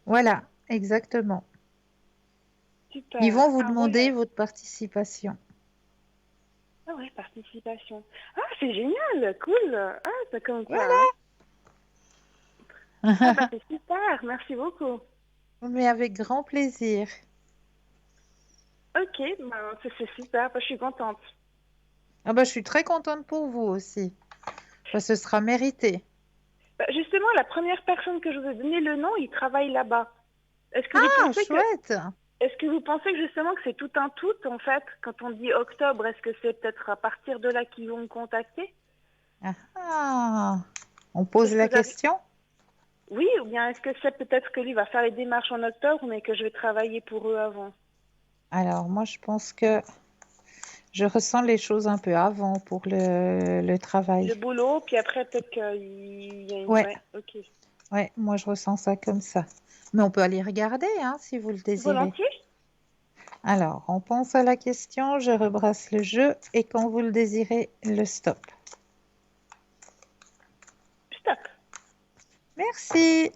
Voilà, exactement. Super. Ils vont vous Ah demander ouais. votre participation. Ah ouais, participation. Ah, c'est génial, cool. Ah, c'est comme quoi, Voilà. hein. Ah bah c'est super, merci beaucoup. Mais avec grand plaisir. Ok, c'est super, je suis contente. Ah bah, je suis très contente pour vous aussi. Parce que ce sera mérité. Justement, la première personne que je vous ai donné le nom, il travaille là-bas. Est-ce que vous Ah, pensez chouette. Est-ce que vous pensez que justement que c'est tout un tout, en fait, quand on dit octobre, est-ce que c'est peut-être à partir de là qu'ils vont me contacter? Ah, on pose Est-ce que la vous avez... question. Oui, ou bien est-ce que c'est peut-être que lui va faire les démarches en octobre, mais que je vais travailler pour eux avant? Alors, moi, je pense que je ressens les choses un peu avant pour le travail. Le boulot, puis après, peut-être qu'il y a une... Ouais, Ouais, ok. ouais, moi, je ressens ça comme ça. Mais on peut aller regarder, hein, si vous le désirez. Volontiers? Alors, on pense à la question, je rebrasse le jeu et quand vous le désirez, le stop. Stop. Merci.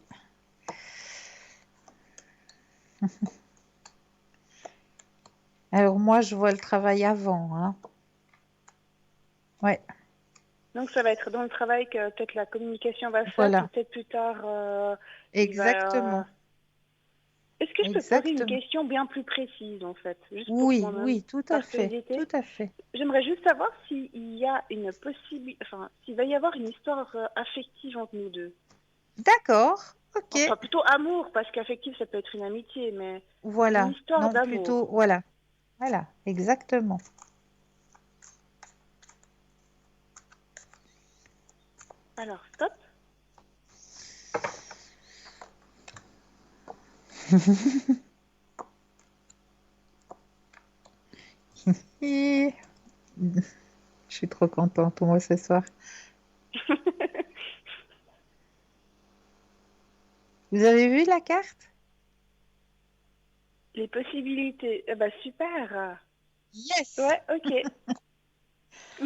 Alors, moi, je vois le travail avant, hein. Ouais, Donc, ça va être dans le travail que peut-être la communication va se faire, voilà, puis peut-être plus tard, il va... exactement, Est-ce que je peux te poser une exactement. question bien plus précise, en fait, juste pour Oui, moi-même, oui, tout à par fait, curiosité? tout à fait. J'aimerais juste savoir s'il y a une possibilité, enfin, s'il va y avoir une histoire affective entre nous deux. D'accord, ok, Enfin, plutôt amour, parce qu'affective, ça peut être une amitié, mais une voilà. histoire Non, plutôt, d'amour. voilà, voilà, exactement. Alors, stop. Et... Je suis trop contente, moi, ce soir. Vous avez vu la carte? Les possibilités. Eh ben, super. Yes. Ouais, ok.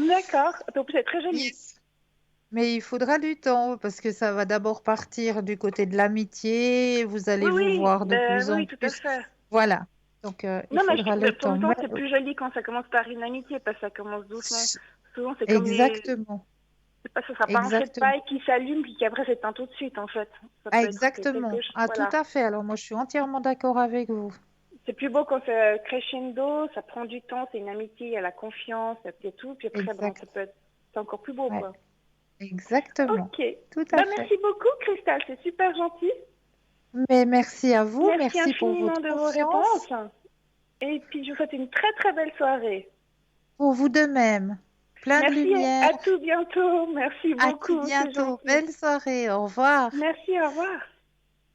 D'accord. Donc, c'est très joli. Yes. Mais il faudra du temps parce que ça va d'abord partir du côté de l'amitié. Vous allez Oui, vous oui, voir de plus en oui, tout à plus. fait. Voilà. Donc, il Non, mais faudra le pour temps. autant, Mais, c'est plus joli quand ça commence par une amitié, parce que ça commence doucement. Souvent, c'est comme les... exactement. C'est pas, ça sera pas un feu de Exactement. paille qui s'allume, puis qui après s'éteint tout de suite, en fait. Ça Ah, peut être quelque exactement. chose... Ah, tout Voilà. à fait. Alors, moi, je suis entièrement d'accord avec vous. C'est plus beau quand c'est crescendo, ça prend du temps, c'est une amitié, il y a la confiance, et tout. Puis après, bon, Exact. ça peut être... C'est encore plus beau, Ouais, quoi. exactement. Ok. Tout à Bah, fait. merci beaucoup, Cristal, c'est super gentil. Mais merci à vous. Merci Merci pour infiniment votre de vos confiance. réponses. Et puis, je vous souhaite une très très belle soirée. Pour vous de même. Plein de Merci, lumière. à tout bientôt. Merci À tout beaucoup, c'est bientôt. gentil. Belle soirée. Au revoir. Merci, au revoir.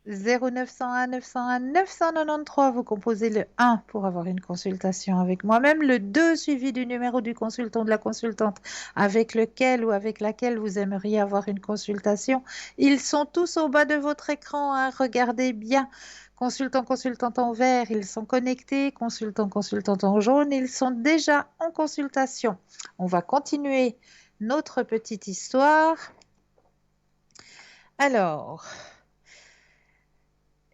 0901 901 993, vous composez le 1 pour avoir une consultation avec moi-même, le 2 suivi du numéro du consultant ou de la consultante avec lequel ou avec laquelle vous aimeriez avoir une consultation. Ils sont tous au bas de votre écran, hein. Regardez bien. Consultant, consultante en vert, ils sont connectés. Consultant, consultante en jaune, ils sont déjà en consultation. On va continuer notre petite histoire. Alors...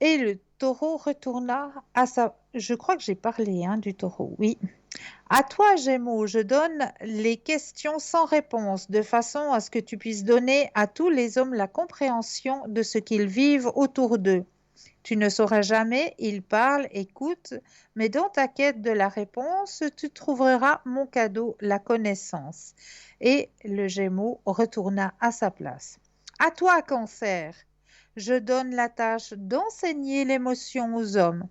Et le taureau retourna à sa... Je crois que j'ai parlé hein, du taureau, oui. À toi, Gémeaux, je donne les questions sans réponse, de façon à ce que tu puisses donner à tous les hommes la compréhension de ce qu'ils vivent autour d'eux. Tu ne sauras jamais, ils parlent, écoutent, mais dans ta quête de la réponse, tu trouveras mon cadeau, la connaissance. Et le Gémeaux retourna à sa place. À toi, Cancer, je donne la tâche d'enseigner l'émotion aux hommes.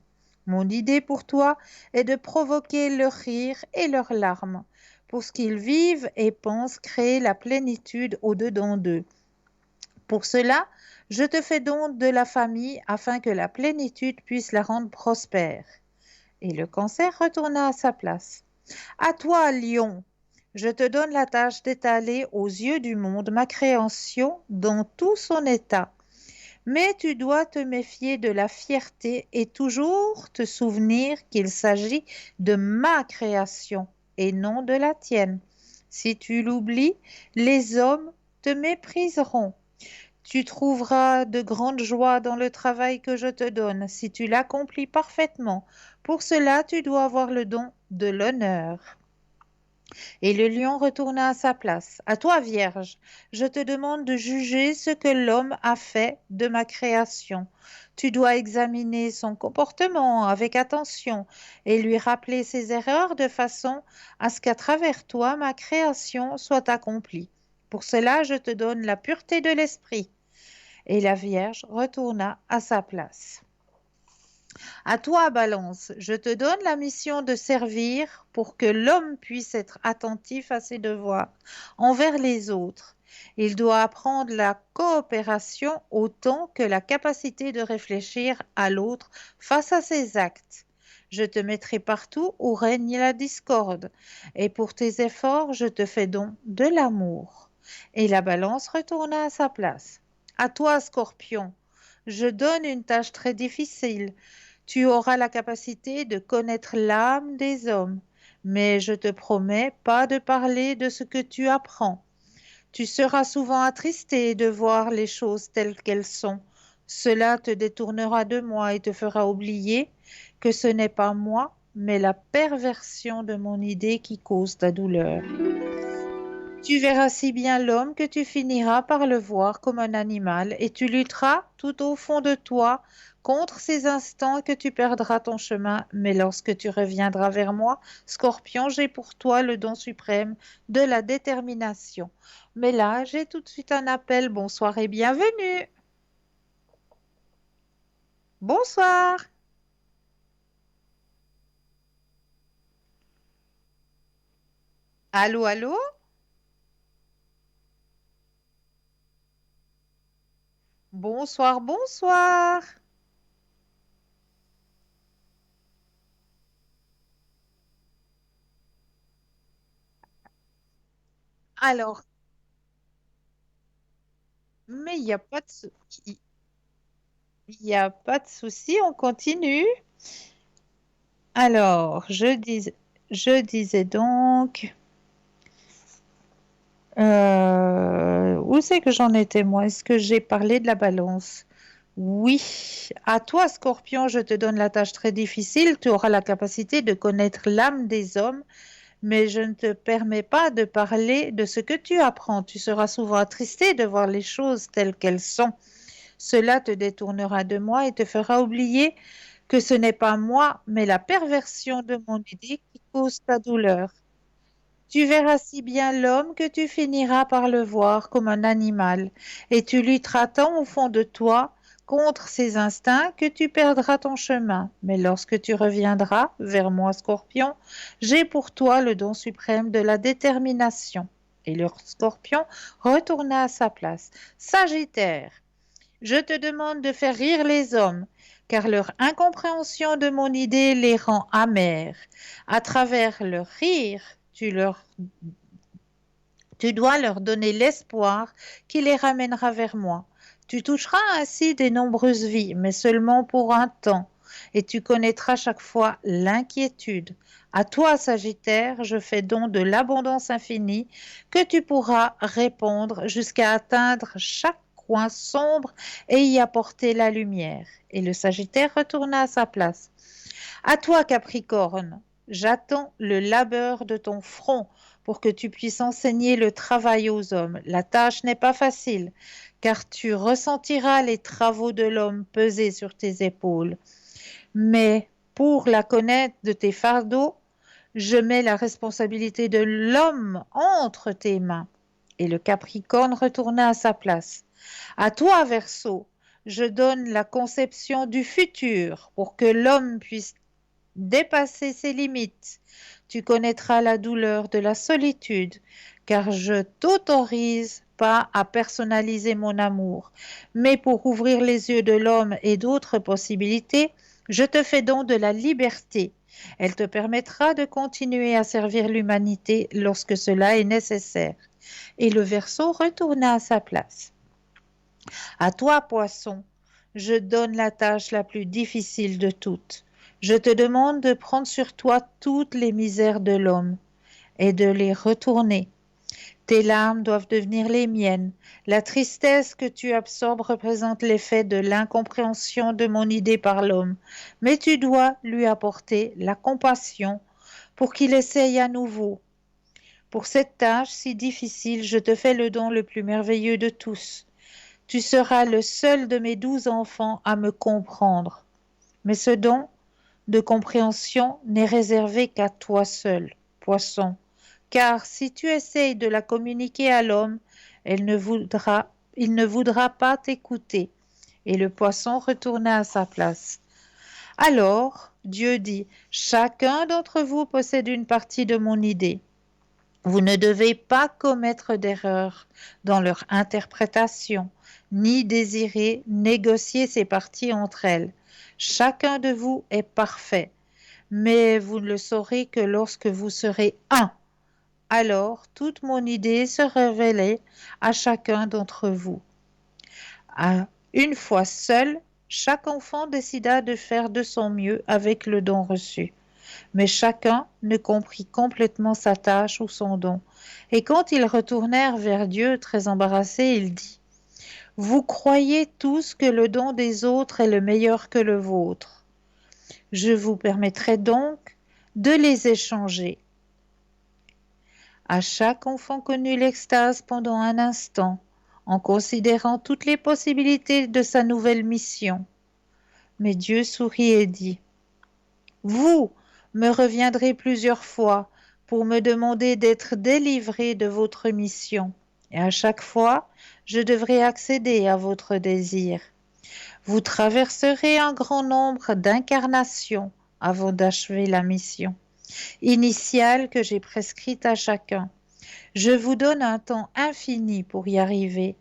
Mon idée pour toi est de provoquer leur rire et leurs larmes, pour ce qu'ils vivent et pensent créer la plénitude au-dedans d'eux. Pour cela, je te fais don de la famille afin que la plénitude puisse la rendre prospère. Et le Cancer retourna à sa place. À toi, Lion, je te donne la tâche d'étaler aux yeux du monde ma création dans tout son état. Mais tu dois te méfier de la fierté et toujours te souvenir qu'il s'agit de ma création et non de la tienne. Si tu l'oublies, les hommes te mépriseront. Tu trouveras de grandes joies dans le travail que je te donne si tu l'accomplis parfaitement. Pour cela, tu dois avoir le don de l'honneur. Et le lion retourna à sa place. À toi, Vierge, je te demande de juger ce que l'homme a fait de ma création. Tu dois examiner son comportement avec attention et lui rappeler ses erreurs de façon à ce qu'à travers toi, ma création soit accomplie. Pour cela, je te donne la pureté de l'esprit. Et la Vierge retourna à sa place. À toi, Balance, je te donne la mission de servir pour que l'homme puisse être attentif à ses devoirs envers les autres Il doit apprendre la coopération autant que la capacité de réfléchir à l'autre face à ses actes. Je te mettrai partout où règne la discorde, et pour tes efforts, je te fais don de l'amour. Et la balance retourna à sa place. À toi, Scorpion, je donne une tâche très difficile. Tu auras la capacité de connaître l'âme des hommes, mais je te promets pas de parler de ce que tu apprends. Tu seras souvent attristé de voir les choses telles qu'elles sont. Cela te détournera de moi et te fera oublier que ce n'est pas moi, mais la perversion de mon idée qui cause ta douleur. Tu verras si bien l'homme que tu finiras par le voir comme un animal et tu lutteras tout au fond de toi contre ces instants que tu perdras ton chemin. Mais lorsque tu reviendras vers moi, Scorpion, j'ai pour toi le don suprême de la détermination. Mais là, j'ai tout de suite un appel. Bonsoir et bienvenue. Bonsoir. Allô, allô? Bonsoir, bonsoir. Alors, mais il n'y a pas de il y a pas de souci, on continue. Alors, je disais donc, où c'est que j'en étais moi? Est-ce que j'ai parlé de la balance? Oui, à toi, Scorpion, je te donne la tâche très difficile. Tu auras la capacité de connaître l'âme des hommes, mais je ne te permets pas de parler de ce que tu apprends. Tu seras souvent attristé de voir les choses telles qu'elles sont. Cela te détournera de moi et te fera oublier que ce n'est pas moi, mais la perversion de mon idée qui cause ta douleur. Tu verras si bien l'homme que tu finiras par le voir comme un animal, et tu lutteras tant au fond de toi contre ces instincts que tu perdras ton chemin. Mais lorsque tu reviendras vers moi, Scorpion, j'ai pour toi le don suprême de la détermination. Et le Scorpion retourna à sa place. Sagittaire, je te demande de faire rire les hommes, car leur incompréhension de mon idée les rend amers. À travers leur rire, tu dois leur donner l'espoir qui les ramènera vers moi. Tu toucheras ainsi des nombreuses vies, mais seulement pour un temps, et tu connaîtras chaque fois l'inquiétude. À toi, Sagittaire, je fais don de l'abondance infinie que tu pourras répondre jusqu'à atteindre chaque coin sombre et y apporter la lumière. Et le Sagittaire retourna à sa place. À toi, Capricorne, j'attends le labeur de ton front pour que tu puisses enseigner le travail aux hommes. La tâche n'est pas facile, car tu ressentiras les travaux de l'homme peser sur tes épaules. Mais pour la connaître de tes fardeaux, je mets la responsabilité de l'homme entre tes mains. Et le Capricorne retourna à sa place. À toi, Verseau, je donne la conception du futur pour que l'homme puisse dépasser ses limites. Tu connaîtras la douleur de la solitude, car je t'autorise pas à personnaliser mon amour, mais pour ouvrir les yeux de l'homme et d'autres possibilités, je te fais don de la liberté. Elle te permettra de continuer à servir l'humanité lorsque cela est nécessaire. Et le Verseau retourna à sa place. À toi, Poisson, je donne la tâche la plus difficile de toutes. Je te demande de prendre sur toi toutes les misères de l'homme et de les retourner. Tes larmes doivent devenir les miennes. La tristesse que tu absorbes représente l'effet de l'incompréhension de mon idée par l'homme. Mais tu dois lui apporter la compassion pour qu'il essaye à nouveau. Pour cette tâche si difficile, je te fais le don le plus merveilleux de tous. Tu seras le seul de mes 12 enfants à me comprendre. Mais ce don de compréhension n'est réservé qu'à toi seul, Poisson. Car si tu essayes de la communiquer à l'homme, il ne voudra pas t'écouter. Et le Poisson retourna à sa place. Alors, Dieu dit, chacun d'entre vous possède une partie de mon idée. Vous ne devez pas commettre d'erreur dans leur interprétation, ni désirer négocier ces parties entre elles. Chacun de vous est parfait, mais vous ne le saurez que lorsque vous serez un. Alors toute mon idée se révélait à chacun d'entre vous. Une fois seul, chaque enfant décida de faire de son mieux avec le don reçu. Mais chacun ne comprit complètement sa tâche ou son don. Et quand ils retournèrent vers Dieu, très embarrassés, il dit, « Vous croyez tous que le don des autres est le meilleur que le vôtre. Je vous permettrai donc de les échanger. » À chaque enfant connut l'extase pendant un instant, en considérant toutes les possibilités de sa nouvelle mission. Mais Dieu sourit et dit, « Vous me reviendrez plusieurs fois pour me demander d'être délivré de votre mission, et à chaque fois, je devrai accéder à votre désir. Vous traverserez un grand nombre d'incarnations avant d'achever la mission initiale que j'ai prescrite à chacun. Je vous donne un temps infini pour y arriver,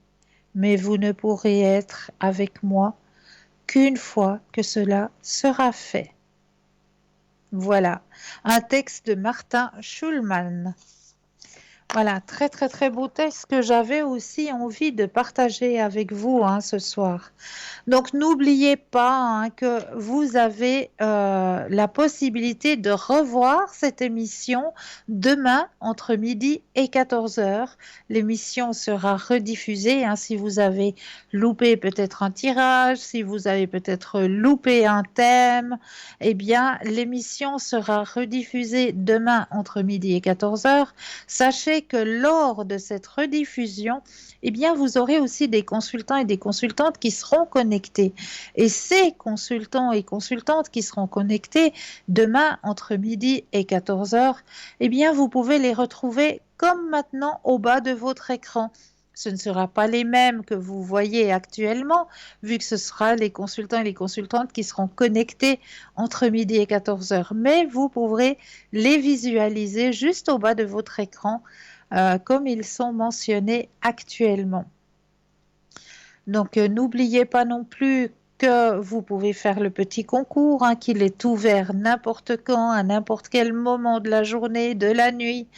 mais vous ne pourrez être avec moi qu'une fois que cela sera fait. » Voilà, un texte de Martin Schulman. Voilà, très très très beau texte que j'avais aussi envie de partager avec vous ce soir. Donc n'oubliez pas que vous avez la possibilité de revoir cette émission demain entre midi et 14 heures. L'émission sera rediffusée si vous avez loupé peut-être un tirage, si vous avez peut-être loupé un thème, eh bien l'émission sera rediffusée demain entre midi et 14 heures. Sachez que lors de cette rediffusion, eh bien, vous aurez aussi des consultants et des consultantes qui seront connectés. Et ces consultants et consultantes qui seront connectés demain entre midi et 14 heures, eh bien, vous pouvez les retrouver comme maintenant au bas de votre écran. Ce ne sera pas les mêmes que vous voyez actuellement, vu que ce sera les consultants et les consultantes qui seront connectés entre midi et 14 heures. Mais vous pourrez les visualiser juste au bas de votre écran, comme ils sont mentionnés actuellement. Donc, n'oubliez pas non plus que vous pouvez faire le petit concours, qu'il est ouvert n'importe quand, à n'importe quel moment de la journée, de la nuit.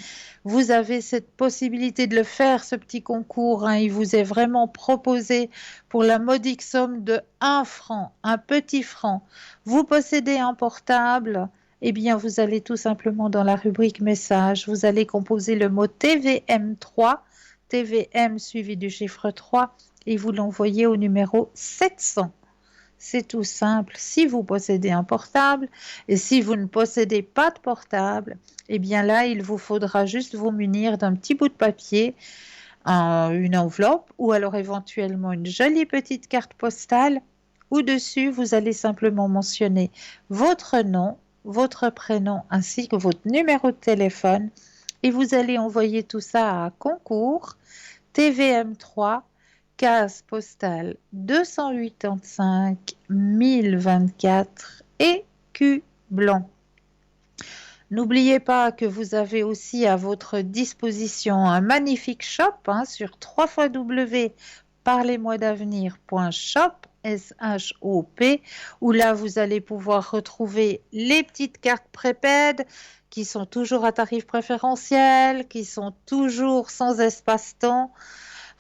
Vous avez cette possibilité de le faire, ce petit concours. Il vous est vraiment proposé pour la modique somme de 1 franc, un petit franc. Vous possédez un portable, eh bien, vous allez tout simplement dans la rubrique message, vous allez composer le mot TVM3, TVM suivi du chiffre 3, et vous l'envoyez au numéro 700. C'est tout simple. Si vous possédez un portable et si vous ne possédez pas de portable, eh bien là, il vous faudra juste vous munir d'un petit bout de papier, une enveloppe ou alors éventuellement une jolie petite carte postale où dessus, vous allez simplement mentionner votre nom, votre prénom ainsi que votre numéro de téléphone et vous allez envoyer tout ça à concours TVM3 case postale 285 1024 écus blanc. N'oubliez pas que vous avez aussi à votre disposition un magnifique shop sur www.parlez-moi-d'avenir.shop, S-H-O-P, où là vous allez pouvoir retrouver les petites cartes prépaides qui sont toujours à tarif préférentiel, qui sont toujours sans espace-temps.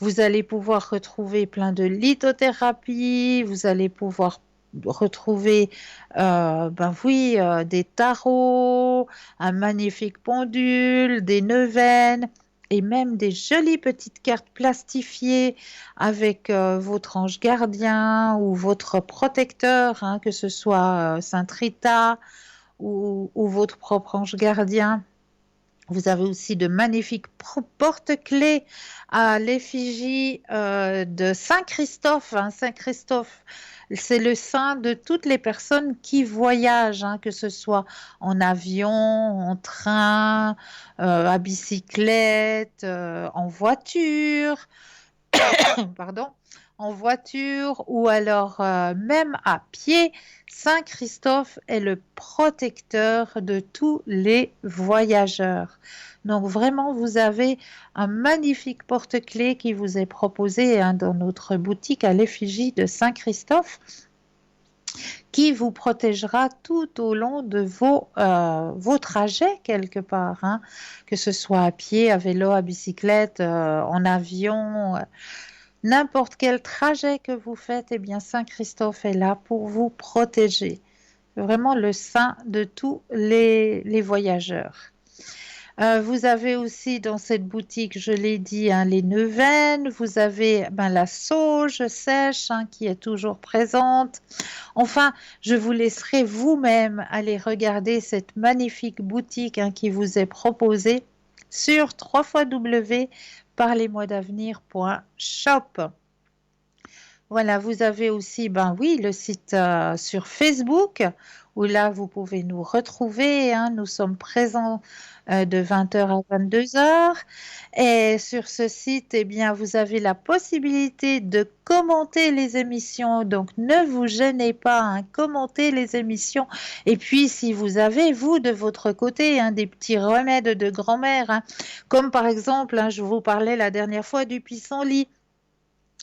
Vous allez pouvoir retrouver plein de lithothérapies, vous allez pouvoir retrouver des tarots, un magnifique pendule, des neuvaines et même des jolies petites cartes plastifiées avec votre ange gardien ou votre protecteur, que ce soit Sainte Rita ou votre propre ange gardien. Vous avez aussi de magnifiques porte-clés à l'effigie de Saint Christophe. Saint Christophe, c'est le saint de toutes les personnes qui voyagent, que ce soit en avion, en train, à bicyclette, en voiture. pardon, en voiture ou alors même à pied, Saint Christophe est le protecteur de tous les voyageurs. Donc vraiment, vous avez un magnifique porte-clés qui vous est proposé dans notre boutique à l'effigie de Saint Christophe, qui vous protégera tout au long de vos trajets quelque part, hein, que ce soit à pied, à vélo, à bicyclette, en avion, n'importe quel trajet que vous faites, eh bien Saint Christophe est là pour vous protéger. Vraiment le saint de tous les voyageurs. Vous avez aussi dans cette boutique, je l'ai dit, hein, les neuvaines, vous avez la sauge sèche qui est toujours présente. Enfin, je vous laisserai vous-même aller regarder cette magnifique boutique qui vous est proposée sur www.parlezmoi-d'avenir.shop. Voilà, vous avez aussi, le site sur Facebook, où là, vous pouvez nous retrouver. Nous sommes présents de 20h à 22h. Et sur ce site, eh bien, vous avez la possibilité de commenter les émissions. Donc, ne vous gênez pas, commentez les émissions. Et puis, si vous avez, vous, de votre côté, des petits remèdes de grand-mère, comme par exemple, je vous parlais la dernière fois du pissenlit.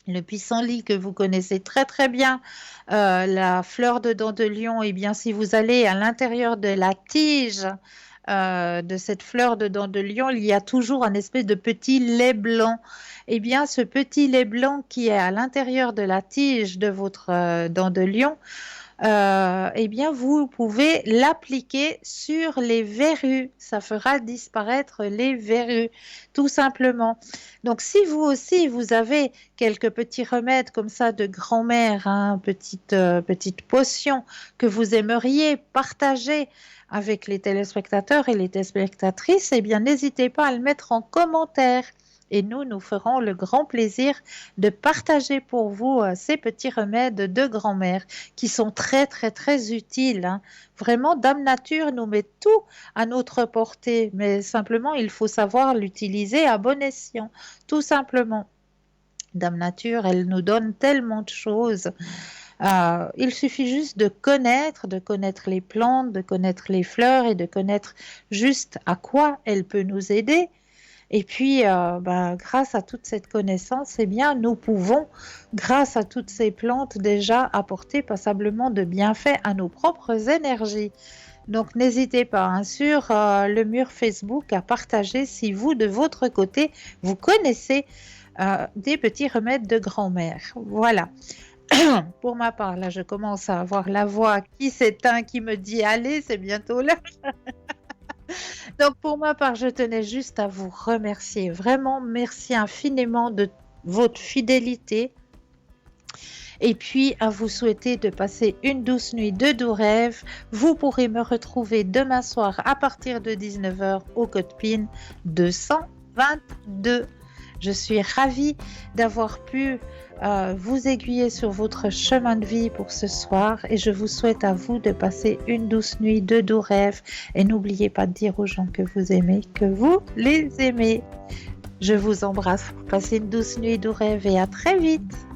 Le pissenlit que vous connaissez très très bien, la fleur de dent de lion, eh bien si vous allez à l'intérieur de la tige de cette fleur de dent de lion, il y a toujours un espèce de petit lait blanc. Eh bien ce petit lait blanc qui est à l'intérieur de la tige de votre dent de lion, eh bien vous pouvez l'appliquer sur les verrues, ça fera disparaître les verrues tout simplement. Donc si vous aussi vous avez quelques petits remèdes comme ça de grand-mère, petite potion que vous aimeriez partager avec les téléspectateurs et les téléspectatrices, eh bien n'hésitez pas à le mettre en commentaire. Et nous ferons le grand plaisir de partager pour vous ces petits remèdes de grand-mère qui sont très, très, très utiles. Vraiment, Dame Nature nous met tout à notre portée, mais simplement, il faut savoir l'utiliser à bon escient, tout simplement. Dame Nature, elle nous donne tellement de choses. Il suffit juste de connaître les plantes, de connaître les fleurs et de connaître juste à quoi elle peut nous aider. Et puis, grâce à toute cette connaissance, eh bien, nous pouvons, grâce à toutes ces plantes, déjà apporter passablement de bienfaits à nos propres énergies. Donc, n'hésitez pas sur le mur Facebook à partager si vous, de votre côté, vous connaissez des petits remèdes de grand-mère. Voilà. Pour ma part, là, je commence à avoir la voix qui s'éteint, qui me dit « Allez, c'est bientôt là !» Donc pour ma part, je tenais juste à vous remercier. Vraiment, merci infiniment de votre fidélité. Et puis à vous souhaiter de passer une douce nuit de doux rêves. Vous pourrez me retrouver demain soir à partir de 19h au code PIN 222. Je suis ravie d'avoir pu vous aiguiller sur votre chemin de vie pour ce soir et je vous souhaite à vous de passer une douce nuit de doux rêves et n'oubliez pas de dire aux gens que vous aimez, que vous les aimez. Je vous embrasse, passez une douce nuit de doux rêves et à très vite.